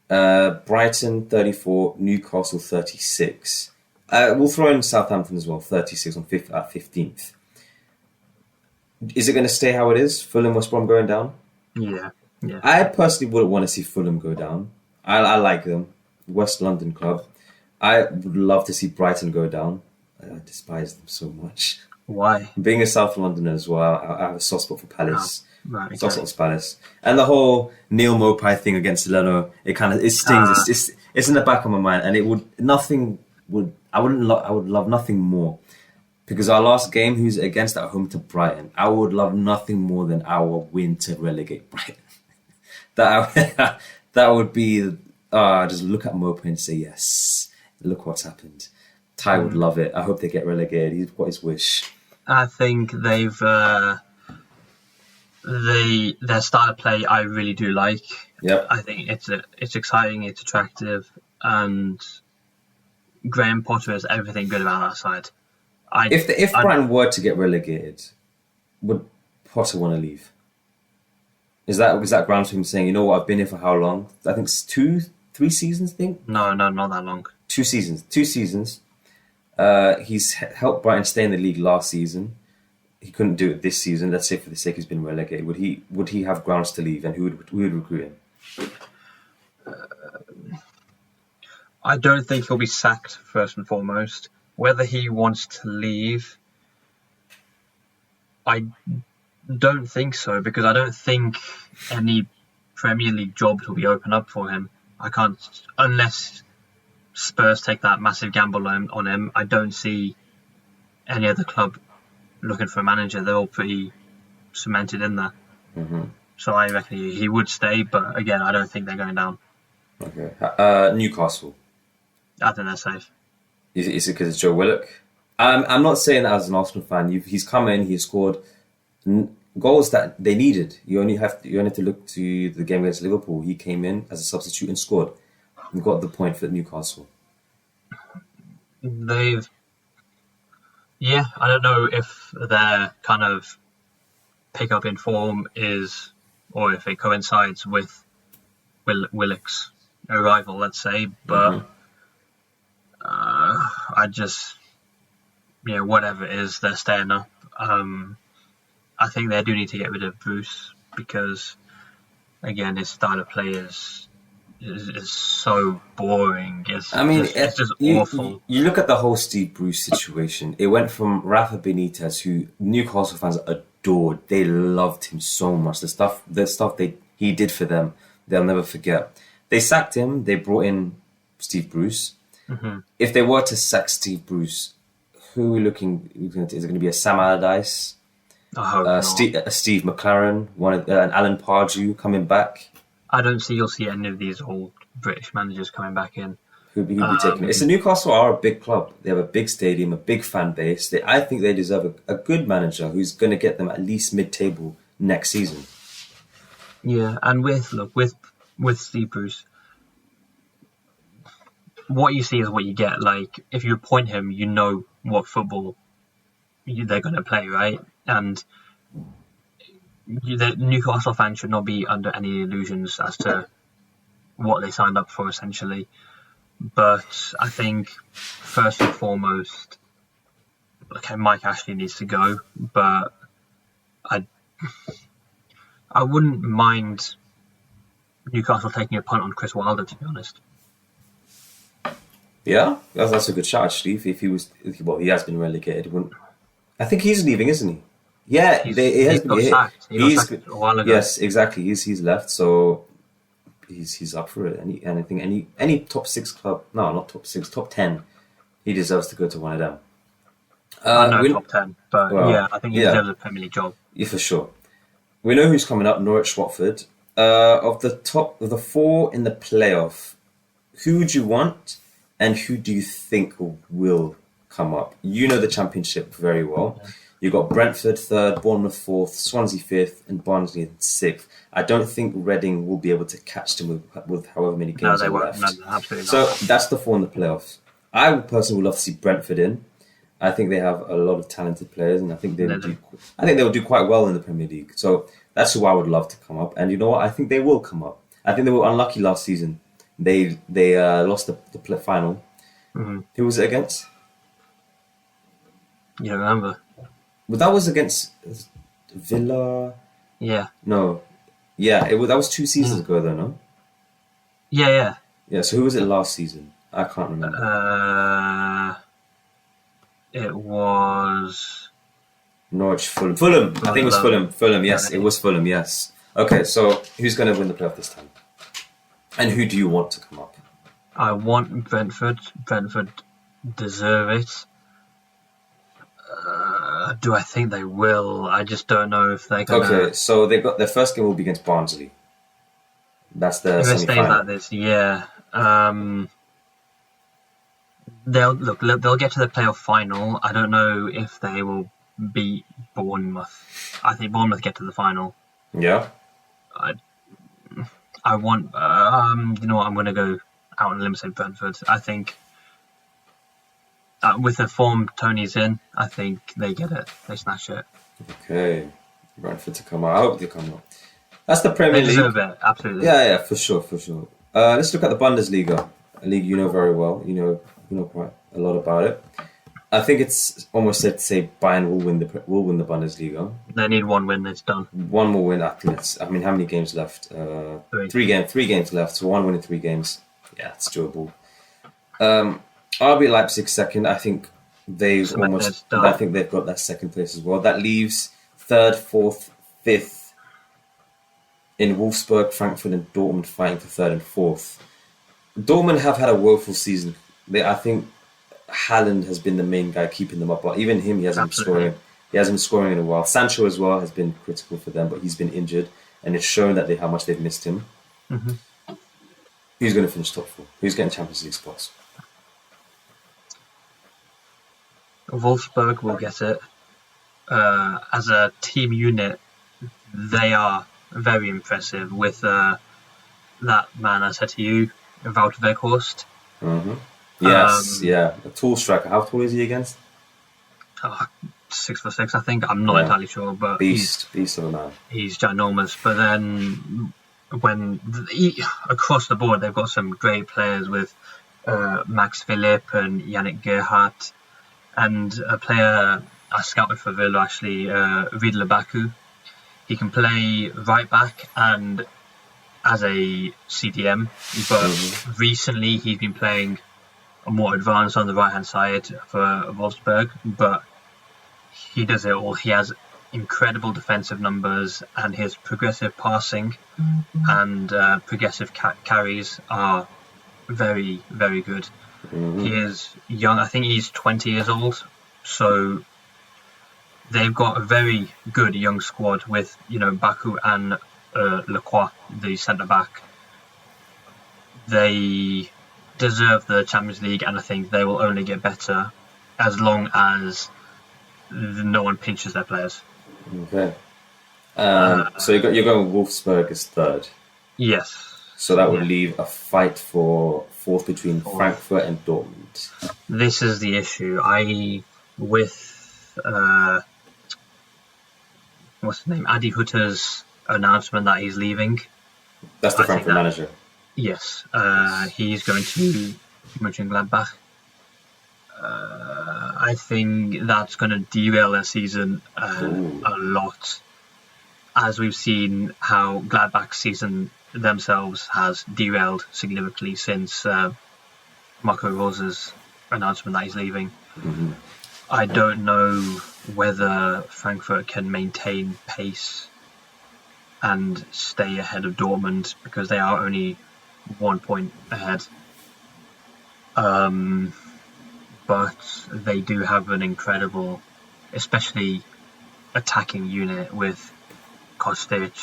Brighton, 34. Newcastle, 36. We'll throw in Southampton as well, 36 at 15th. Is it going to stay how it is? Fulham, West Brom going down? Yeah. I personally wouldn't want to see Fulham go down. I like them. West London club. I would love to see Brighton go down. I despise them so much. Why? Being a South Londoner as well, I have a soft spot for Palace. Oh, right, okay. Soft spot for Palace. And the whole Neil Mopai thing against Leno, it stings. It's in the back of my mind, and I would love nothing more. Because our last game, who's against at home to Brighton, I would love nothing more than our win to relegate Brighton. that would be, just look at Mopai and say, yes, look what's happened. Ty would love it. I hope they get relegated. He's got his wish. I think they've their style of play I really do like. Yep. I think it's exciting, it's attractive, and Graham Potter has everything good about that side. If Brighton were to get relegated, would Potter want to leave? Is that grounds for him saying, you know what, I've been here for how long? I think it's 3 seasons. I think No, not that long. 2 seasons. 2 seasons. He's helped Brighton stay in the league last season. He couldn't do it this season. Let's say for the sake he's been relegated. Would he have grounds to leave, and who would recruit him? I don't think he'll be sacked first and foremost. Whether he wants to leave, I don't think so, because I don't think any Premier League jobs will be open up for him. I can't, unless Spurs take that massive gamble on him. I don't see any other club looking for a manager. They're all pretty cemented in there. Mm-hmm. So I reckon he would stay, but again, I don't think they're going down. Okay. Newcastle. I think they're safe. Is it because it's Joe Willock? I'm not saying that as an Arsenal fan. He's come in, he's scored goals that they needed. You only have to look to the game against Liverpool. He came in as a substitute and scored. And got the point for Newcastle. I don't know if their kind of pick up in form is, or if it coincides with Willock's arrival, let's say, but I just, whatever it is, they're staying up. I think they do need to get rid of Bruce because, again, his style of play is so boring. It's just awful. You look at the whole Steve Bruce situation. It went from Rafa Benitez, who Newcastle fans adored. They loved him so much. The stuff he did for them, they'll never forget. They sacked him. They brought in Steve Bruce. Mm-hmm. If they were to sack Steve Bruce, who are we looking at? Is it going to be a Sam Allardyce? I hope not. Steve McLaren, an Alan Pardew coming back. I don't see you'll see any of these old British managers coming back in. Who'd be taking it? It's Newcastle are a big club. They have a big stadium, a big fan base. I think they deserve a good manager who's going to get them at least mid-table next season. Yeah, and with Steve Bruce, what you see is what you get. Like, if you appoint him, you know what football they're going to play, right? And the Newcastle fans should not be under any illusions as to what they signed up for, essentially. But I think, first and foremost, okay, Mike Ashley needs to go, but I wouldn't mind Newcastle taking a punt on Chris Wilder, to be honest. Yeah, that's a good shot, actually. If he has been relegated. I think he's leaving, isn't he? Yeah, he got sacked. He got sacked a while ago. Yes, exactly. He's left, so he's up for it. Any top 6 club? No, not top 6, top 10. He deserves to go to one of them. Top 10, but I think he deserves a Premier League job. Yeah, for sure. We know who's coming up: Norwich, Watford. Of the 4 in the playoff, who would you want, and who do you think will come up? You know the Championship very well. Yeah. You've got Brentford 3rd, Bournemouth 4th, Swansea 5th, and Barnsley 6th. I don't think Reading will be able to catch them with however many games are left. No, absolutely so not. That's the 4 in the playoffs. I personally would love to see Brentford in. I think they have a lot of talented players, and I think they will do quite well in the Premier League. So that's who I would love to come up. And you know what? I think they will come up. I think they were unlucky last season. They lost the final. Mm-hmm. Who was it against? You don't remember? Well, that was against Villa. Yeah. No. Yeah, that was 2 seasons ago, though, no? Yeah. Yeah, so who was it last season? I can't remember. It was... Norwich, Fulham. I think it was Fulham. Fulham, yes. It was Fulham, yes. Okay, so who's going to win the playoff this time? And who do you want to come up? I want Brentford. Brentford deserve it. Do I think they will? I just don't know if they're going to... Okay, so they've got their first game will be against Barnsley. That's the semi-final. If it stays like this, yeah. They'll get to the playoff final. I don't know if they will beat Bournemouth. I think Bournemouth get to the final. Yeah. I I want. You know what? I'm going to go out on a limb and say Brentford. I think with the form Tony's in, I think they get it. They snatch it. Okay. Brentford to come out. I hope they come out. That's the Premier They deserve League. it. Absolutely. Yeah, for sure, for sure. Let's look at the Bundesliga, a league you know very well. You know quite a lot about it. I think it's almost safe to say Bayern will win the Bundesliga. They need one win. It's done. One more win. I mean, how many games left? Three games left. So one win in 3 games. Yeah, it's doable. RB Leipzig second. I think I think they've got that second place as well. That leaves third, fourth, fifth in Wolfsburg, Frankfurt, and Dortmund fighting for third and fourth. Dortmund have had a woeful season. I think Haaland has been the main guy keeping them up, but even him, he hasn't been scoring. He hasn't been scoring in a while. Sancho as well has been critical for them, but he's been injured, and it's shown that how much they've missed him. Mm-hmm. Who's going to finish top 4? Who's getting Champions League spots? Wolfsburg will get it. As a team unit, they are very impressive with that man I said to you, Wout Weghorst. Mm-hmm. Yes, a tall striker. How tall is he against? 6'6", I think. I'm not entirely sure, but beast of a man. He's ginormous. But then across the board, they've got some great players with Max Philipp and Yannick Gerhardt, and a player I scouted for Villa actually, Riedle Baku. He can play right back and as a CDM, but recently he's been playing more advanced on the right hand side for Wolfsburg, but he does it all. He has incredible defensive numbers, and his progressive passing and progressive carries are very, very good. He is young. I think he's 20 years old, so they've got a very good young squad with Baku and Lacroix, the centre back. They deserve the Champions League, and I think they will only get better as long as no one pinches their players. Okay. So you're going Wolfsburg as third. Yes. So that would leave a fight for fourth between Frankfurt and Dortmund. This is the issue. What's his name? Adi Hutter's announcement that he's leaving. That's the Frankfurt manager. Yes. He's going to Mönchengladbach. I think that's going to derail their season a lot, as we've seen how Gladbach's season themselves has derailed significantly since Marco Rosa's announcement that he's leaving. Mm-hmm. I don't know whether Frankfurt can maintain pace and stay ahead of Dortmund, because they are only 1 point ahead. But they do have an incredible, especially attacking unit with Kostic,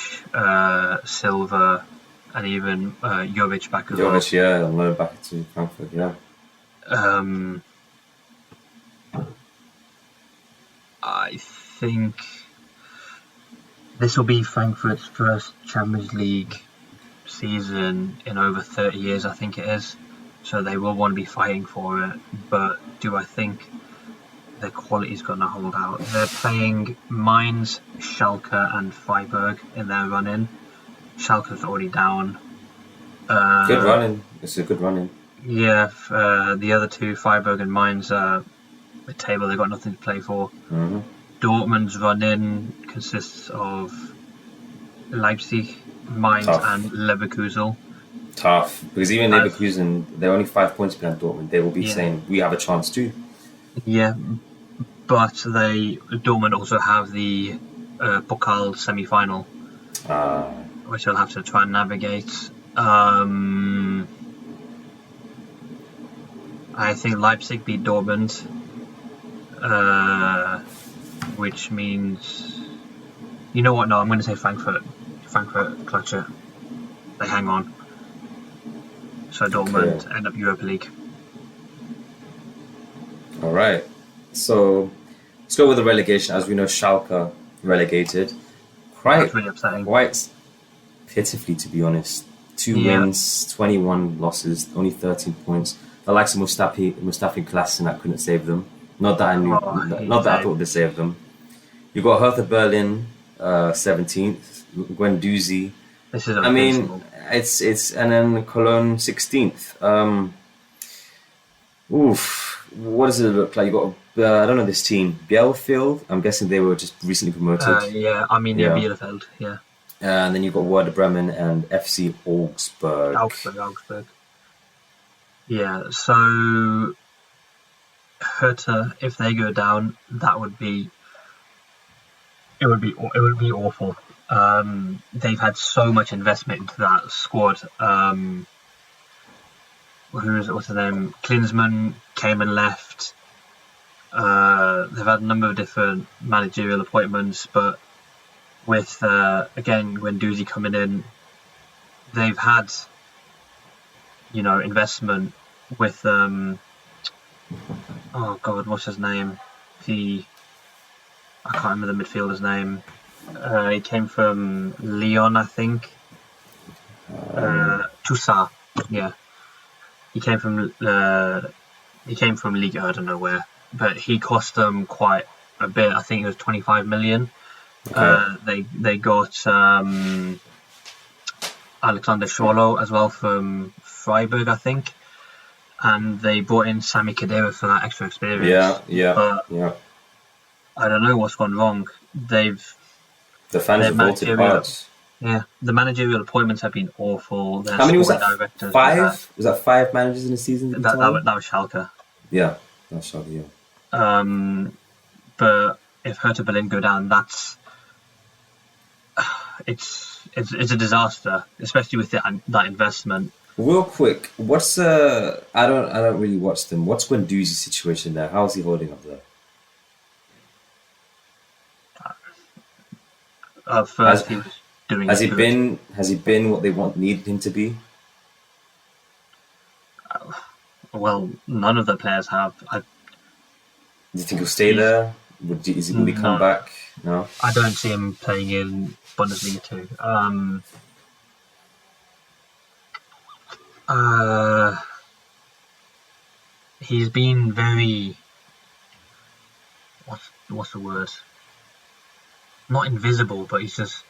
Silva, and even Jovic back as well. Jovic, yeah, I'm going back to Frankfurt, yeah. I think this will be Frankfurt's first Champions League season in over 30 years, I think it is. So they will want to be fighting for it. But do I think their quality is going to hold out? They're playing Mainz, Schalke and Freiburg in their run-in. Schalke's already down. Good running. It's a good running. Yeah, the other two, Freiburg and Mainz, the table, they've got nothing to play for. Mm-hmm. Dortmund's run-in consists of Leipzig, Mainz and Leverkusen. Tough, because even Leverkusen, they're only 5 points behind Dortmund. They will be saying, we have a chance too. Yeah, but Dortmund also have the Pokal semi-final, which they'll have to try and navigate. I think Leipzig beat Dortmund, which means... You know what? No, I'm going to say Frankfurt. Frankfurt clutch it. They hang on. So Dortmund end up Europa League. All right. So let's go with the relegation. As we know, Schalke relegated. That's really upsetting. Quite pitifully, to be honest. 2 Yeah. wins, 21 losses, only 13 points. The likes of Mustafi Klassen, that couldn't save them. Not that I knew, Oh, not that I thought they saved them. You got Hertha Berlin, 17th. Guendouzi. This is I mean, abysmal. it's and then Cologne 16th. What does it look like? You got I don't know this team, Bielefeld. I'm guessing they were just recently promoted. Yeah, Arminia Yeah. Bielefeld. Yeah. And then you got Werder Bremen and FC Augsburg. Augsburg. Yeah. So Hertha, if they go down, it would be awful. They've had so much investment into that squad. What's his name? Klinsmann came and left. They've had a number of different managerial appointments, but with again Guendouzi coming in, they've had investment with oh god, what's his name? I can't remember the midfielder's name. He came from Lyon, I think. Toussaint, yeah. He came from Ligue, I don't know where, but he cost them quite a bit. I think it was 25 million. Okay. They got Alexander Schwolo as well from Freiburg, I think, and they brought in Sami Khedira for that extra experience. Yeah. I don't know what's gone wrong. The fans have voted hard. Yeah, the managerial appointments have been awful. How many was that? Directors 5? Was that 5 managers in the season? That was Schalke. Yeah, that's Schalke. Yeah. But if Hertha Berlin go down, it's a disaster, especially with that investment. Real quick, what's I don't really watch them. What's Guendouzi's situation there? How's he holding up there? First, he was doing. Has he been what they needed him to be? Well, none of the players have. Do you think he'll stay there? Is he going to come back? No. I don't see him playing in Bundesliga 2. He's been very. What's the word? Not invisible, but he's just.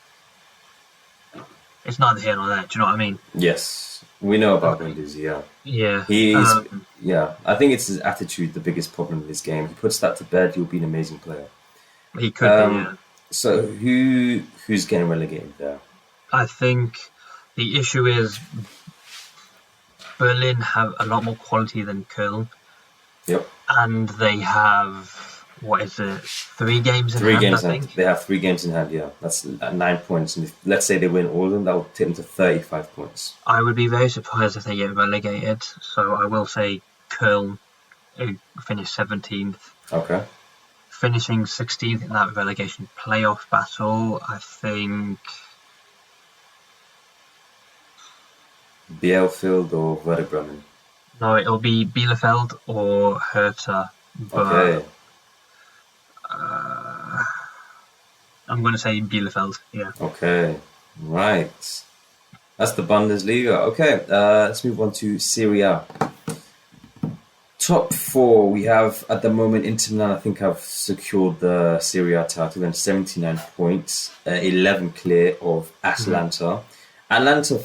It's neither here nor there. Do you know what I mean? Yes, we know about Guendouzi. Yeah. Yeah. He's. I think it's his attitude, the biggest problem in his game. He puts that to bed. He'll be an amazing player. He could be. Yeah. So who's getting relegated there? I think the issue is Berlin have a lot more quality than Köln. Yep. And they have 3 games in hand? 3 games I think. They have 3 games in hand. Yeah, that's 9 points. And let's say they win all of them, that will take them to 35 points. I would be very surprised if they get relegated. So I will say Köln finish 17th. Okay. Finishing 16th in that relegation playoff battle, I think. Bielefeld or Werder Bremen? No, it'll be Bielefeld or Hertha. But, Okay. I'm going to say Bielefeld, yeah. Okay, right. That's the Bundesliga. Okay, let's move on to Serie A. Top 4, we have at the moment Inter Milan, I think, have secured the Serie A title and 79 points, 11 clear of Atalanta. Mm-hmm. Atalanta,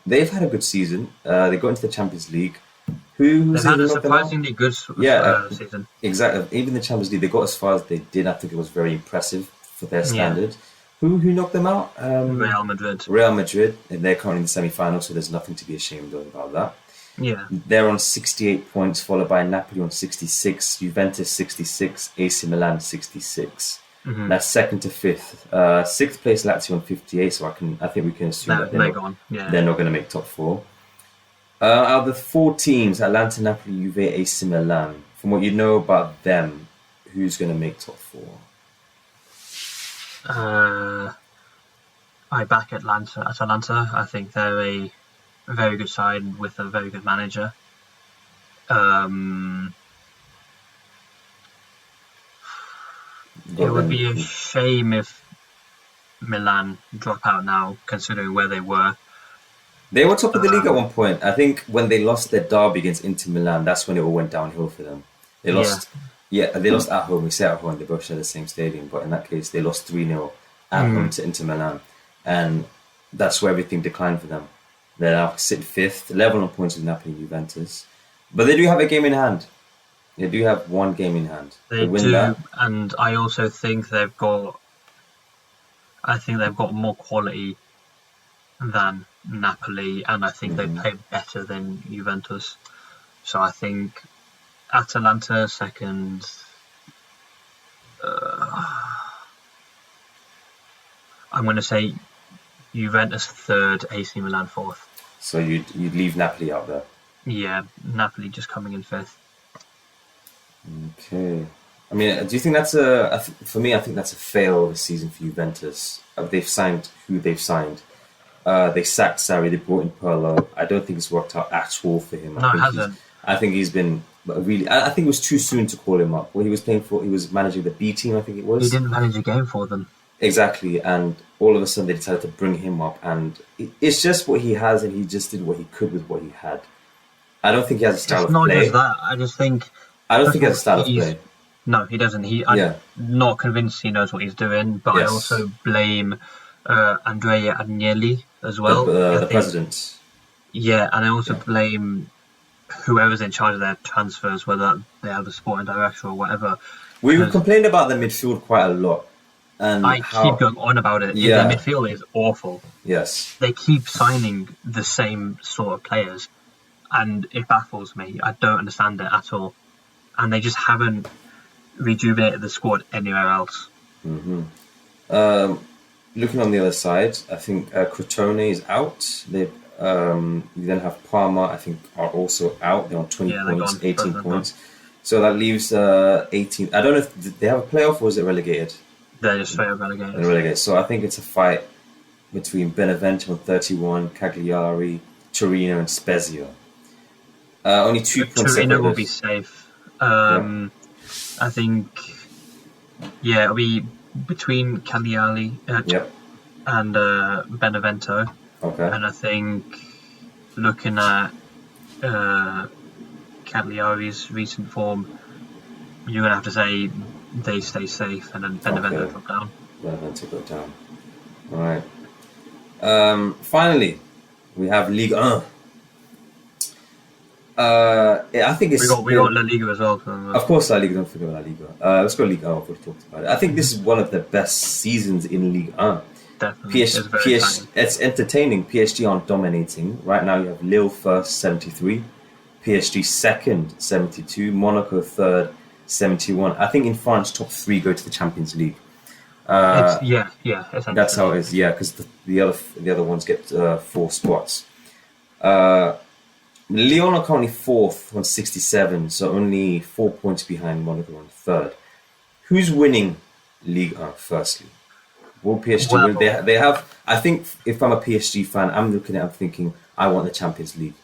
they've had a good season. They got into the Champions League. They've had a surprisingly good season. Exactly. Even the Champions League, they got as far as they did. I think it was very impressive for their standard. Yeah. Who knocked them out? Real Madrid. Real Madrid, and they're currently in the semi-final, so there's nothing to be ashamed of about that. Yeah. They're on 68 points, followed by Napoli on 66, Juventus 66, AC Milan 66. Mm-hmm. That's second to fifth. 6th place Lazio on 58, so I think we can assume that they're not going to make top 4. Out of the 4 teams, Atalanta, Napoli, Juve, AC Milan, from what you know about them, who's going to make top 4? I back Atalanta. I think they're a very good side with a very good manager. It would be a shame if Milan drop out now, considering where they were. They were top of the league at one point. I think when they lost their derby against Inter Milan, that's when it all went downhill for them. They lost, they lost at home. We say at home, they both share the same stadium, but in that case, they lost 3-0 at home to Inter Milan, and that's where everything declined for them. They're now sit fifth, level on points with Napoli and Juventus, but they do have a game in hand. They do have one game in hand. They win do, that. And I also think they've got more quality than Napoli, and I think they play better than Juventus. So I think Atalanta second. I'm going to say Juventus third, AC Milan fourth. So you'd leave Napoli out there. Yeah, Napoli just coming in fifth. Okay. I mean, do you think that's for me, I think that's a fail of a season for Juventus. They've signed who they've signed. They sacked Sarri, they brought in Pirlo. I don't think it's worked out at all for him. No, it hasn't. I think he's been really... I think it was too soon to call him up. Well, he was managing the B team, I think it was. He didn't manage a game for them. Exactly, and all of a sudden they decided to bring him up, and it's just what he has, and he just did what he could with what he had. I don't think he has a style of play. It's not just that. I just think... I don't think he has a style of play. No, he doesn't. I'm not convinced he knows what he's doing, but I also blame Andrea Agnelli as well. The president. Yeah, and I also blame whoever's in charge of their transfers, whether they have the sporting director or whatever. We've complained about the midfield quite a lot. And I keep going on about it. Yeah. The midfield is awful. Yes. They keep signing the same sort of players, and it baffles me. I don't understand it at all. And they just haven't rejuvenated the squad anywhere else. Mm-hmm. Looking on the other side, I think Crotone is out. You then have Parma, I think, are also out. They're on 20 points, 18 points. So that leaves 18. I don't know if they have a playoff or is it relegated? They're just straight up relegated. Relegated. So I think it's a fight between Benevento on 31, Cagliari, Torino, and Spezia. Only 2 points. Torino will be safe. I think, it'll be between Cagliari and Benevento. Okay. And I think looking at Cagliari's recent form, you're going to have to say they stay safe and then Benevento drop down. Benevento go down. All right. Finally, we have Ligue 1. I think it's... We got La Liga as well. Of course, La Liga. Don't forget La Liga. Let's go Ligue 1. I've already talked about it. I think this is one of the best seasons in Ligue 1. Definitely. It's entertaining. PSG aren't dominating. Right now, you have Lille first, 73. PSG second, 72. Monaco third, 71. I think in France, top three go to the Champions League. That's how it is. Yeah, because the other ones get 4 spots. Lyon are currently fourth on 67, so only 4 points behind Monaco on third. Who's winning Ligue 1 firstly? Will PSG win? They have. I think if I'm a PSG fan, I'm thinking, I want the Champions League.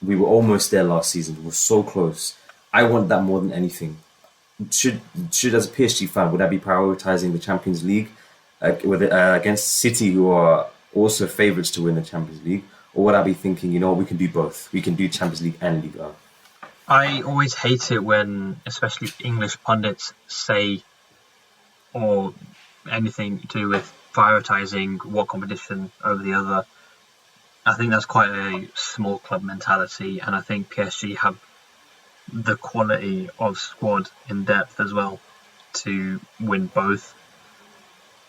We were almost there last season. We were so close. I want that more than anything. Should as a PSG fan, would I be prioritizing the Champions League against City, who are also favourites to win the Champions League? Or would I be thinking, we can do both. We can do Champions League and Ligue 1. I always hate it when, especially English pundits, say, or anything to do with prioritising what competition over the other. I think that's quite a small club mentality, and I think PSG have the quality of squad in depth as well to win both.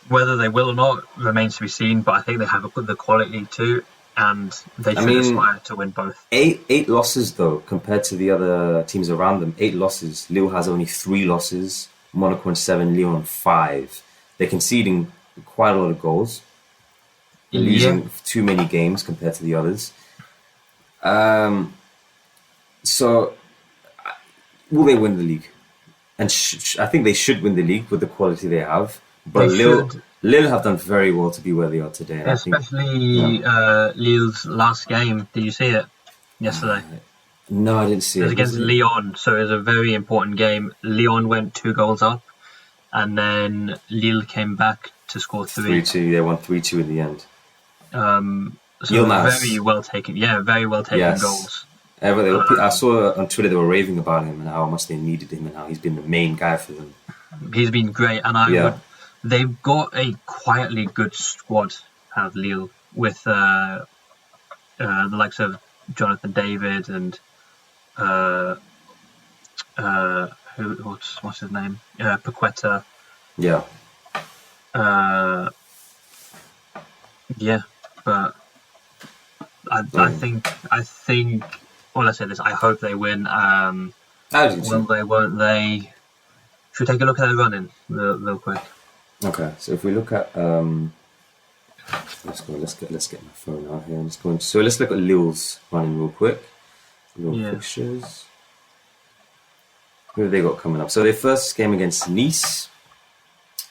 Whether they will or not remains to be seen, but I think they have the quality to, and they should aspire to win both. Eight losses though, compared to the other teams around them. 8 losses. Lille has only 3 losses. Monaco on 7, Lyon on 5. They're conceding quite a lot of goals. They're losing too many games compared to the others. So, will they win the league? And I think they should win the league with the quality they have. But Lille have done very well to be where they are today. And especially Lille's last game. Did you see it yesterday? No, I didn't see it. It was against Lyon, so it was a very important game. Lyon went 2 goals up, and then Lille came back to score 3. 3-2. They won 3-2 in the end. So Yilmaz. very well taken. Yeah, very well taken Yes. goals. I saw on Twitter they were raving about him and how much they needed him and how he's been the main guy for them. He's been great, and they've got a quietly good squad at Lille with the likes of Jonathan David and what's his name? Paqueta. Yeah. Yeah, but I think. Well, let's say this. I hope they win. Will they? Won't they? Should we take a look at their running real quick? Okay, so if we look at let's get my phone out here. Let's look at Lille's running real quick. Little fixtures. Who have they got coming up? So their first game against Nice.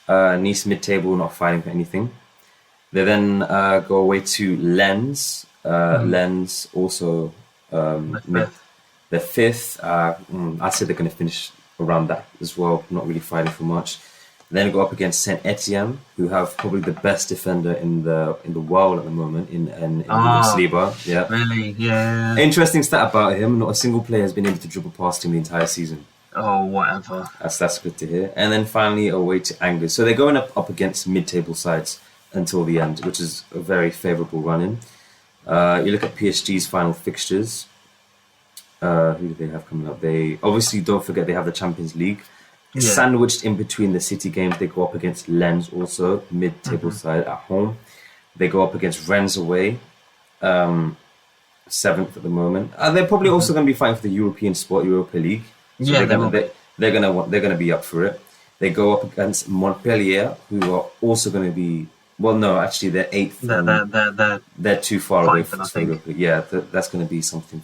Nice mid-table, not fighting for anything. They then go away to Lens. Lens also they're fifth. I'd say they're going to finish around that as well, not really fighting for much. Then go up against Saint Etienne, who have probably the best defender in the world at the moment in Bundesliga. Yeah, really, yeah. Interesting stat about him: not a single player has been able to dribble past him the entire season. Oh, whatever. That's good to hear. And then finally away to Angers. So they're going up against mid-table sides until the end, which is a very favourable run-in. You look at PSG's final fixtures. Who do they have coming up? They obviously, don't forget, they have the Champions League. Yeah. Sandwiched in between the City games, they go up against Lens also, mid-table side at home. They go up against Rennes away, 7th at the moment. They're probably also going to be fighting for the European spot, Europa League. So they're gonna be up for it. They go up against Montpellier, who are also going to be. Well, no, actually, they're 8th. They're too far away from Europa. Yeah, that's going to be something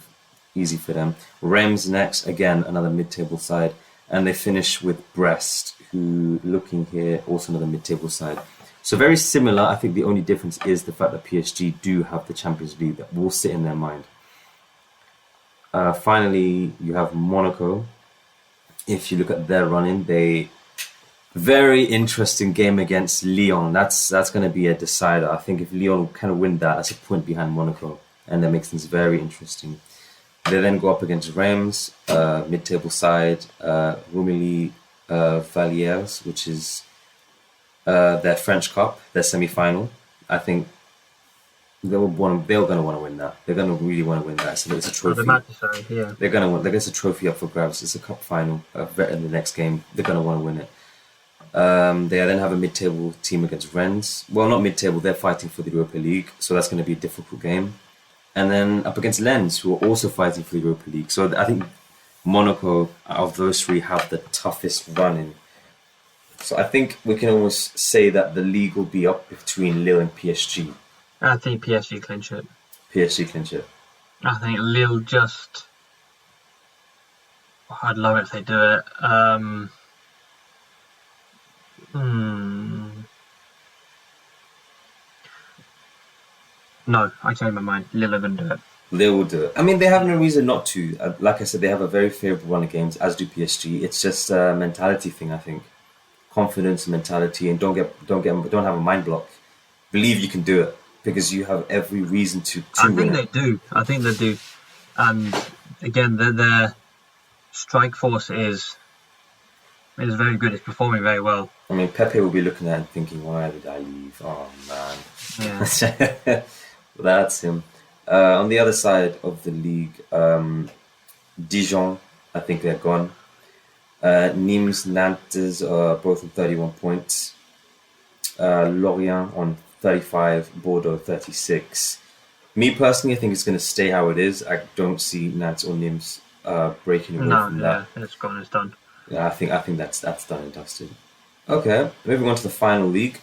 easy for them. Reims next, again another mid-table side, and they finish with Brest, who, looking here, also another mid-table side. So very similar. I think the only difference is the fact that PSG do have the Champions League that will sit in their mind. Finally, you have Monaco. If you look at their running, very interesting game against Lyon. That's going to be a decider. I think if Lyon can win that, that's a point behind Monaco, and that makes things very interesting. They then go up against Reims, mid-table side, Rumilly Valliers, which is their French Cup, their semi-final. I think they're going to want to win that. They're going to really want to win that. So it's a trophy. They're going to want. There's a trophy up for grabs. It's a cup final. In the next game, they're going to want to win it. They then have a mid-table team against Rennes. Well, not mid-table. They're fighting for the Europa League, so that's going to be a difficult game. And then up against Lens, who are also fighting for the Europa League. So I think Monaco, out of those three, have the toughest run-in. So I think we can almost say that the league will be up between Lille and PSG. I think PSG clinch it. PSG clinch it. I think Lille just... I'd love it if they do it. No, I changed my mind. Lille are going to do it. They will do it. I mean, they have no reason not to. Like I said, they have a very favourable run of games, as do PSG. It's just a mentality thing, I think. Confidence, mentality, and don't have a mind block. Believe you can do it because you have every reason to I think they do. And again, their strike force is very good. It's performing very well. I mean, Pepe will be looking at it and thinking, "Why did I leave? Oh man." Yeah. That's him. On the other side of the league, Dijon, I think they're gone. Nimes, Nantes are both on 31 points. Lorient on 35, Bordeaux 36. Me personally, I think it's going to stay how it is. I don't see Nantes or Nimes breaking away from that. No, it's gone, it's done. Yeah, I think that's done and dusted. Okay, moving on to the final league.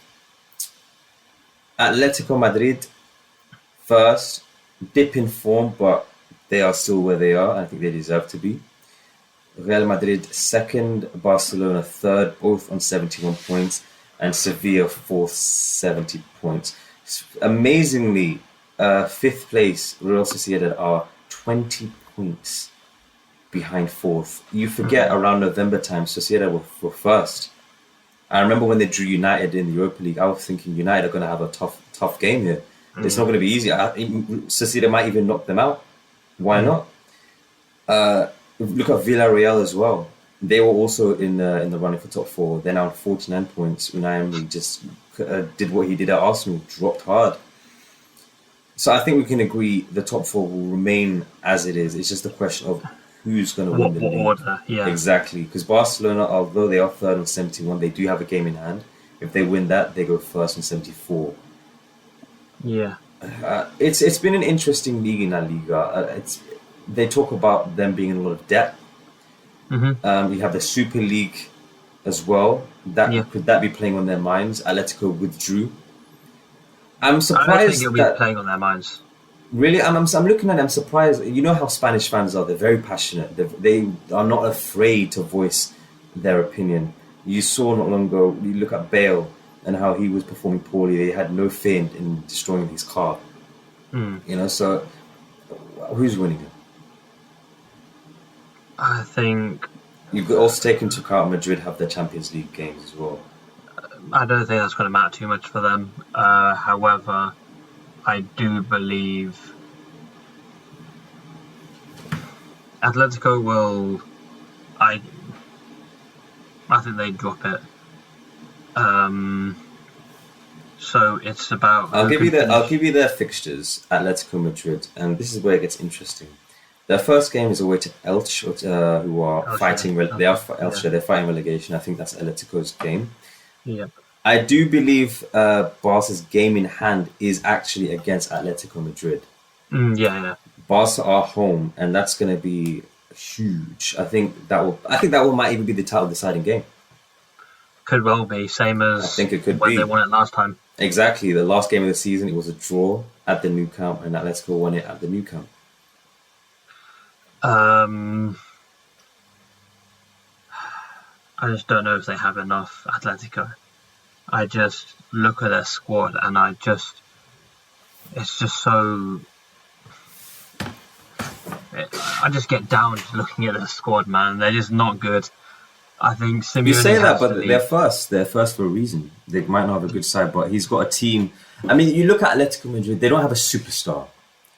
Atletico Madrid, first, dip in form, but they are still where they are. I think they deserve to be. Real Madrid, second, Barcelona, third, both on 71 points, and Sevilla, fourth, 70 points. Amazingly, fifth place, Real Sociedad are 20 points behind fourth. You forget around November time, Sociedad were first. I remember when they drew United in the Europa League, I was thinking United are going to have a tough game here. It's not going to be easy. Sociedad might even knock them out. Why not? Look at Villarreal as well. They were also in the running for top four. They're now on 49 points. Unai Emery just did what he did at Arsenal, dropped hard. So I think we can agree the top four will remain as it is. It's just a question of who's going to win the league. Order, yeah. Exactly. Because Barcelona, although they are third on 71, they do have a game in hand. If they win that, they go first on 74. Yeah. It's been an interesting league in La Liga. They talk about them being in a lot of debt. You have the Super League as well. Could that be playing on their minds? Atletico withdrew. I'm surprised. I don't think it'll be playing on their minds. Really, I'm looking at it, I'm surprised. You know how Spanish fans are. They're very passionate. They are not afraid to voice their opinion. You saw not long ago, you look at Bale and how he was performing poorly. They had no fear in destroying his car. So who's winning it? I think... You could also take into account Madrid have their Champions League games as well. I don't think that's going to matter too much for them. However, I do believe Atletico will... I think they drop it. So it's about... I'll give you their fixtures, Atletico Madrid, and this is where it gets interesting. Their first game is away to Elche, who are fighting. They're fighting relegation. I think that's Atletico's game. Yeah. I do believe Barca's game in hand is actually against Atletico Madrid. Yeah. Barca are home, and that's going to be huge. I think that might even be the title deciding game. Could well be, same as I think it could when be. They won it last time. Exactly. The last game of the season, it was a draw at the Nou Camp, and Atletico won it at the Nou Camp. I just don't know if they have enough Atletico. I just look at their squad and it's just so... I just get down just looking at their squad, man. They're just not good. I think Simeone... You say that, but they're first. They're first for a reason. They might not have a good side, but he's got a team. I mean, you look at Atletico Madrid, they don't have a superstar.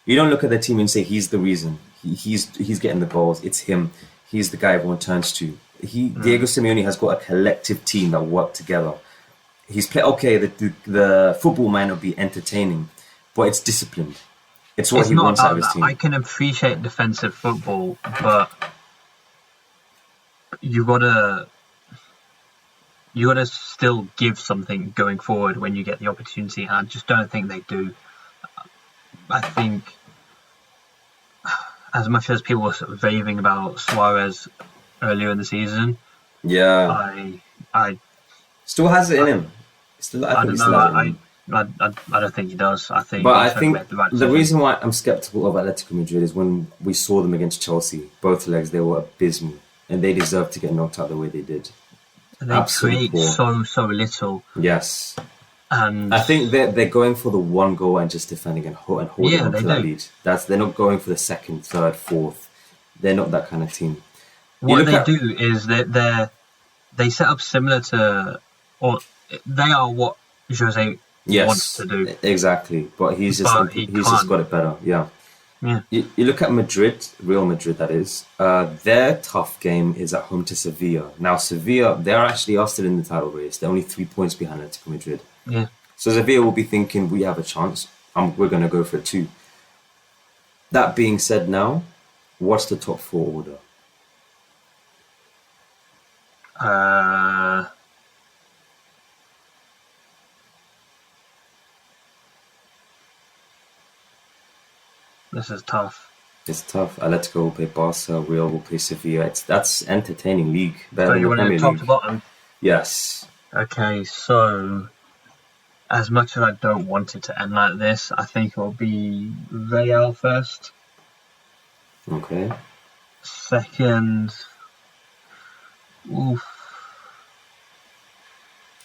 You don't look at their team and say he's the reason. He's getting the goals. It's him. He's the guy everyone turns to. Diego Simeone has got a collective team that work together. He's played okay. The football might not be entertaining, but it's disciplined. It's what he wants out of his team. I can appreciate defensive football, but you gotta still give something going forward when you get the opportunity. And I just don't think they do. I think, as much as people were sort of raving about Suarez earlier in the season, I still has it in him. I don't think he does. I think the reason why I'm skeptical of Atletico Madrid is when we saw them against Chelsea, both legs, they were abysmal, and they deserved to get knocked out the way they did. They create so little. Yes. And I think they're going for the one goal and just defending and holding on to that lead. They're not going for the second, third, fourth. They're not that kind of team. What they do is they set up similar to, or they are what Jose wants to do. Exactly. But he's just got it better. Yeah. You look at Madrid, Real Madrid, that is. Their tough game is at home to Sevilla. Now, Sevilla, they're actually still in the title race. They're only 3 points behind Atletico Madrid. Yeah. So Sevilla will be thinking, we have a chance. We're going to go for it too. That being said now, what's the top four order? This is tough. It's tough. Atletico will play Barca, Real will play Sevilla. That's entertaining league. So you want to top to bottom? Yes. Okay, so as much as I don't want it to end like this, I think it'll be Real first. Okay. Second,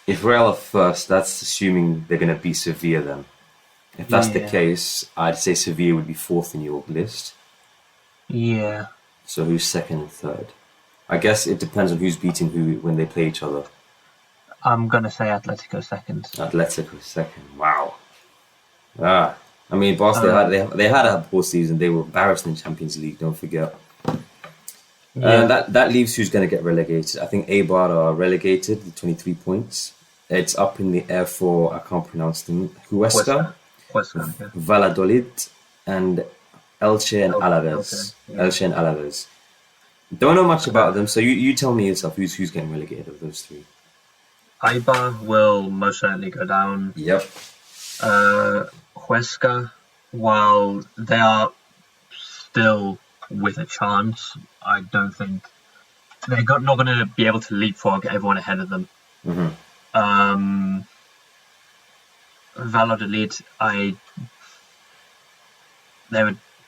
if Real are first, that's assuming they're going to beat Sevilla then. If that's the case, I'd say Sevilla would be fourth in your list. Yeah. So who's second and third? I guess it depends on who's beating who when they play each other. I'm gonna say Atletico second. Atletico second. Wow. I mean, Barca, they had a poor season. They were embarrassed in Champions League, don't forget. That leaves who's going to get relegated. I think Eibar are relegated with 23 points. It's up in the air for, I can't pronounce them, Huesca, yeah. Valladolid, and Elche and Alaves. Yeah. Elche and Alaves. Don't know much about them, so you tell me yourself who's getting relegated of those three. Eibar will most certainly go down. Yep. Huesca, while they are still with a chance, I don't think they're not going to be able to leapfrog everyone ahead of them. Mm-hmm. Valladolid, they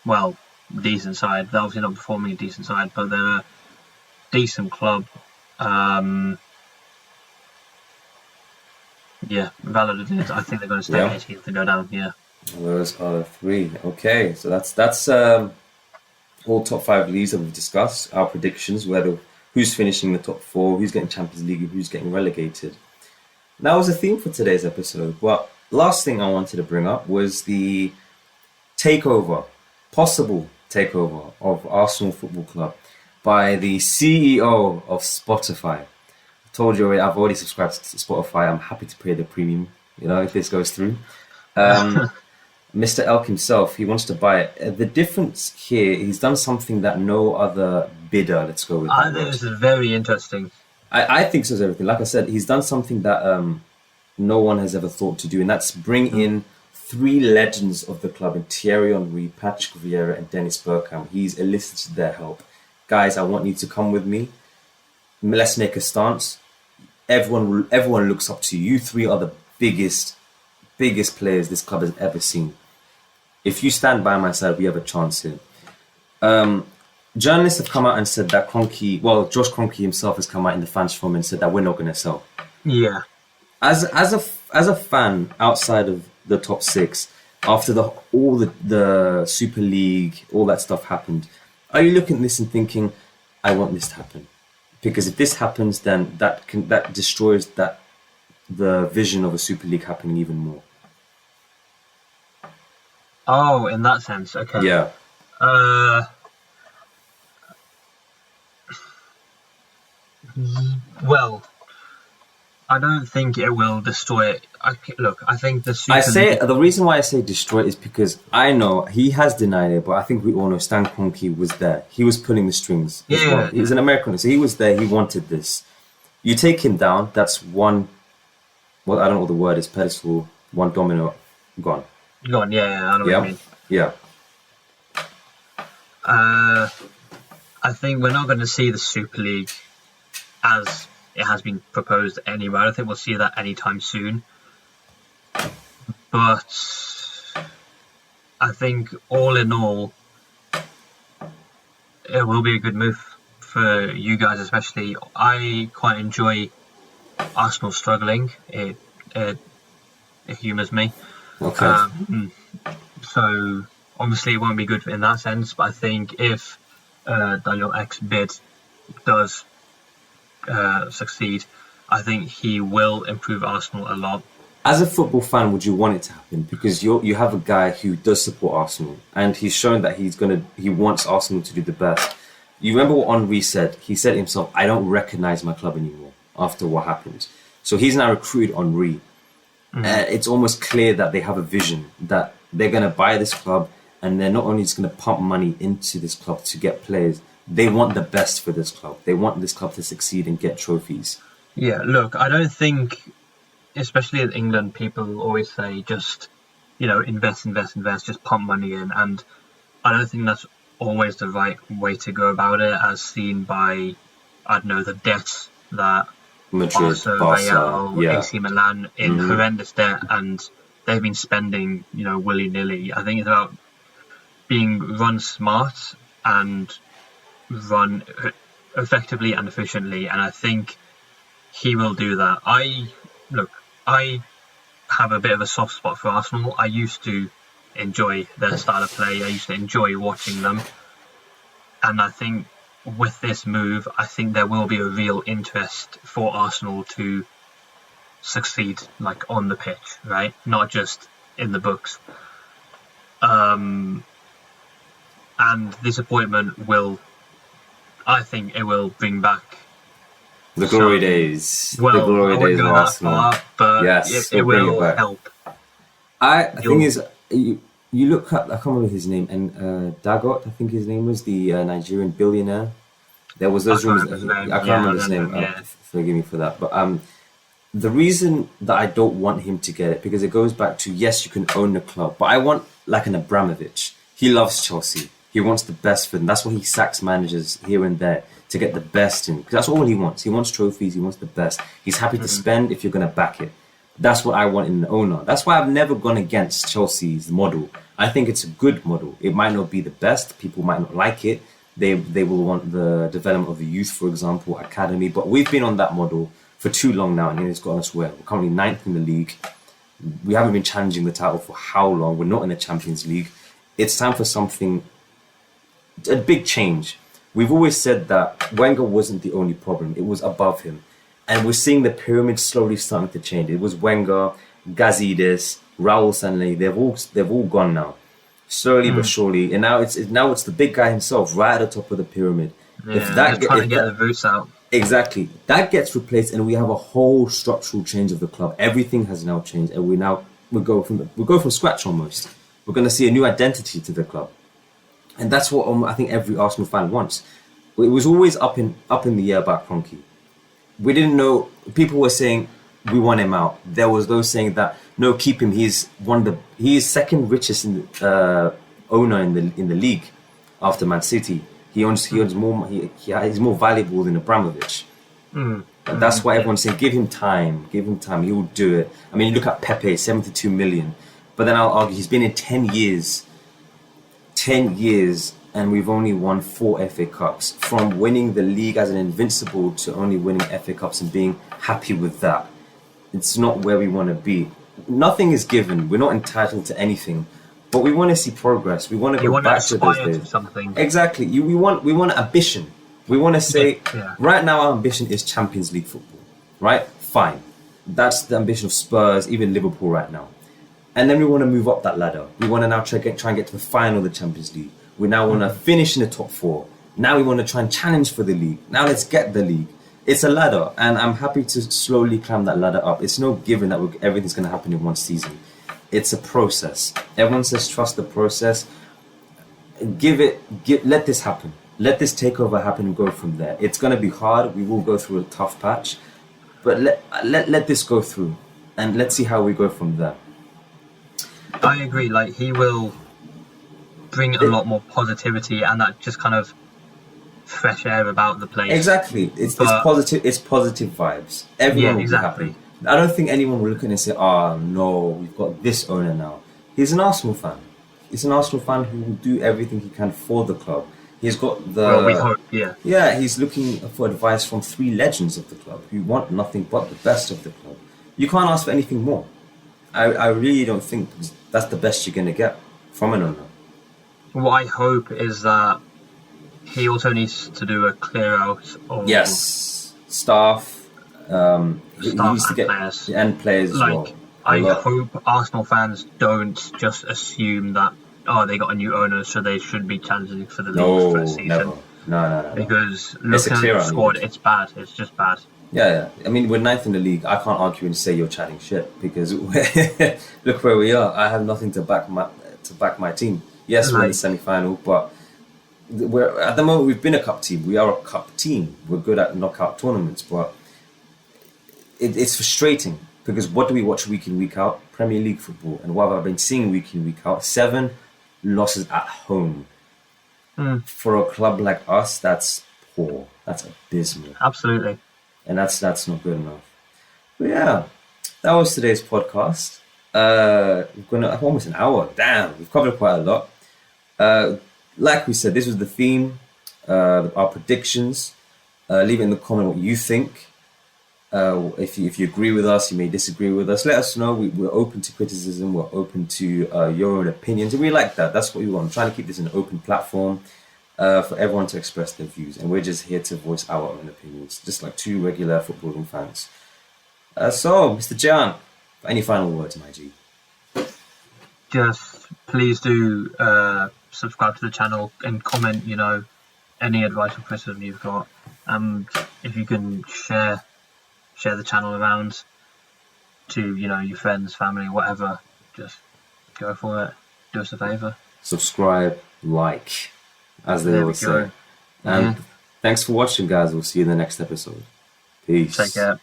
were decent side. They're obviously not performing a decent side, but they're a decent club. Valladolid, I think they're going to stay 18th and go down. Yeah. Those are the three. Okay, so that's all top 5 leagues that we've discussed. Our predictions, who's finishing the top 4, who's getting Champions League, who's getting relegated. That was a theme for today's episode. But last thing I wanted to bring up was the possible takeover of Arsenal Football Club by the CEO of Spotify. I told you already, I've already subscribed to Spotify. I'm happy to pay the premium, if this goes through. Mr. Elk himself, he wants to buy it. The difference here, he's done something that no other bidder, let's go with. I think this is very interesting. I think so as everything. Like I said, he's done something that no one has ever thought to do, and that's bring in 3 legends of the club, in Thierry Henry, Patrick Vieira, and Dennis Bergkamp. He's elicited their help. Guys, I want you to come with me. Let's make a stance. Everyone looks up to you. You 3 are the biggest players this club has ever seen. If you stand by my side, we have a chance here. Journalists have come out and said that Josh Kroenke himself has come out in the fans forum and said that we're not going to sell. Yeah. As a fan outside of the top 6, after all the Super League, all that stuff happened, are you looking at this and thinking, I want this to happen? Because if this happens, then that destroys the vision of a Super League happening even more. Oh, in that sense, okay. Yeah. Well, I don't think it will destroy it. I think the Super League... The reason why I say destroy it is because I know he has denied it, but I think we all know Stan Kroenke was there. He was pulling the strings as well. He's an American, so he was there. He wanted this. You take him down, that's one... Well, I don't know what the word is. Pedestal, one domino gone. Gone, yeah, I know what you mean. Yeah. I think we're not going to see the Super League as it has been proposed anywhere. I don't think we'll see that anytime soon. But I think all in all, it will be a good move for you guys, especially. I quite enjoy Arsenal struggling. It humours me. Okay. So obviously it won't be good in that sense, but I think if Daniel Ek's bid does succeed, I think he will improve Arsenal a lot. As a football fan, would you want it to happen? Because you have a guy who does support Arsenal, and he's shown that he wants Arsenal to do the best. You remember what Henry said? He said himself, "I don't recognise my club anymore after what happened." So he's now recruited Henry. It's almost clear that they have a vision that they're going to buy this club, and they're not only just going to pump money into this club to get players. They want the best for this club. They want this club to succeed and get trophies. Yeah, look, I don't think, especially in England, people always say just, invest, just pump money in. And I don't think that's always the right way to go about it, as seen by, the debts that Madrid, Barca, AC Milan in horrendous debt, and they've been spending, willy-nilly. I think it's about being run smart and run effectively and efficiently, and I think he will do that. I have a bit of a soft spot for Arsenal. I used to enjoy their style of play. I used to enjoy watching them, and I think with this move, I think there will be a real interest for Arsenal to succeed like on the pitch, right? Not just in the books. And this appointment I think it will bring back the glory days. Well, the glory I wouldn't days of go that Arsenal. far, but Yes, it we'll bring it will back. help. The thing is, you look at, I can't remember his name, and Dagot, I think his name was, the Nigerian billionaire. There was those rumors. I can't remember his name. Forgive me for that. But the reason that I don't want him to get it, because it goes back to, yes, you can own the club, but I want like an Abramovich. He loves Chelsea. He wants the best for them. That's why he sacks managers here and there, to get the best in. Because that's all he wants. He wants trophies. He wants the best. He's happy to spend if you're going to back it. That's what I want in an owner. That's why I've never gone against Chelsea's model. I think it's a good model. It might not be the best. People might not like it. They will want the development of the youth, for example, academy. But we've been on that model for too long now, and it's got us where? We're currently 9th in the league. We haven't been challenging the title for how long? We're not in the Champions League. It's time for something, a big change. We've always said that Wenger wasn't the only problem. It was above him. And we're seeing the pyramid slowly starting to change. It was Wenger, Gazidis, Raul Sanley. They've all gone now, slowly but surely. And now it's the big guy himself, right at the top of the pyramid. Yeah, trying to get the roots out. Exactly, that gets replaced, and we have a whole structural change of the club. Everything has now changed, and we go from scratch almost. We're going to see a new identity to the club, and that's what I think every Arsenal fan wants. It was always up in the air about Kroenke. We didn't know. People were saying we want him out. There was those saying that no, keep him. He is second richest owner in the league after Man City. He owns more. He's more valuable than Abramovich. That's why everyone's saying give him time. Give him time. He will do it. I mean, you look at Pepe, 72 million. But then I'll argue he's been in 10 years. 10 years. And we've only won 4 FA Cups. From winning the league as an invincible to only winning FA Cups and being happy with that. It's not where we want to be. Nothing is given. We're not entitled to anything. But we want to see progress. We want to go back to those days. Something. Exactly. We want ambition. We want to say, right now our ambition is Champions League football. Right? Fine. That's the ambition of Spurs, even Liverpool right now. And then we want to move up that ladder. We want to now try and get to the final of the Champions League. We now want to finish in the top 4. Now we want to try and challenge for the league. Now let's get the league. It's a ladder, and I'm happy to slowly climb that ladder up. It's no given that everything's going to happen in one season. It's a process. Everyone says trust the process. Let this happen. Let this takeover happen and go from there. It's going to be hard. We will go through a tough patch, but let this go through, and let's see how we go from there. I agree. Like, he will bring a lot more positivity and that just kind of fresh air about the place. Exactly. It's positive. It's positive vibes. Everyone will be happy. I don't think anyone will look at it and say, "Oh no, we've got this owner now." He's an Arsenal fan. He's an Arsenal fan who will do everything he can for the club. He's got the. Well, we hope, yeah. Yeah, he's looking for advice from 3 legends of the club who want nothing but the best of the club. You can't ask for anything more. I really don't think that's the best you're going to get from an owner. What I hope is that he also needs to do a clear out of staff. He needs to get players. And players as well. I hope Arsenal fans don't just assume that they got a new owner, so they should be challenging for the league for a season. Never. No. Because looking at the squad, it's bad. It's just bad. Yeah. I mean, we're 9th in the league. I can't argue and say you're chatting shit because look where we are. I have nothing to back my team. Yes, we're in the semi-final, but at the moment we've been a cup team. We are a cup team. We're good at knockout tournaments, but it's frustrating because what do we watch week in, week out? Premier League football. And what have I been seeing week in, week out? 7 losses at home. For a club like us, that's poor. That's abysmal. Absolutely. And that's not good enough. But yeah, that was today's podcast. We've gone almost an hour. Damn, we've covered quite a lot. Like we said, this was the theme, our predictions. Leave it in the comment what you think. If you agree with us, you may disagree with us. Let us know. We're open to criticism. We're open to your own opinions, and we like that. That's what we want. I'm trying to keep this an open platform for everyone to express their views, and we're just here to voice our own opinions, just like 2 regular footballing fans. So, Mr. John, any final words, my G? Just please do subscribe to the channel and comment, any advice or criticism you've got. If you can share the channel around to, your friends, family, whatever, just go for it. Do us a favour. Subscribe, like, as they There we always go. say. And thanks for watching, guys. We'll see you in the next episode. Peace. Take care.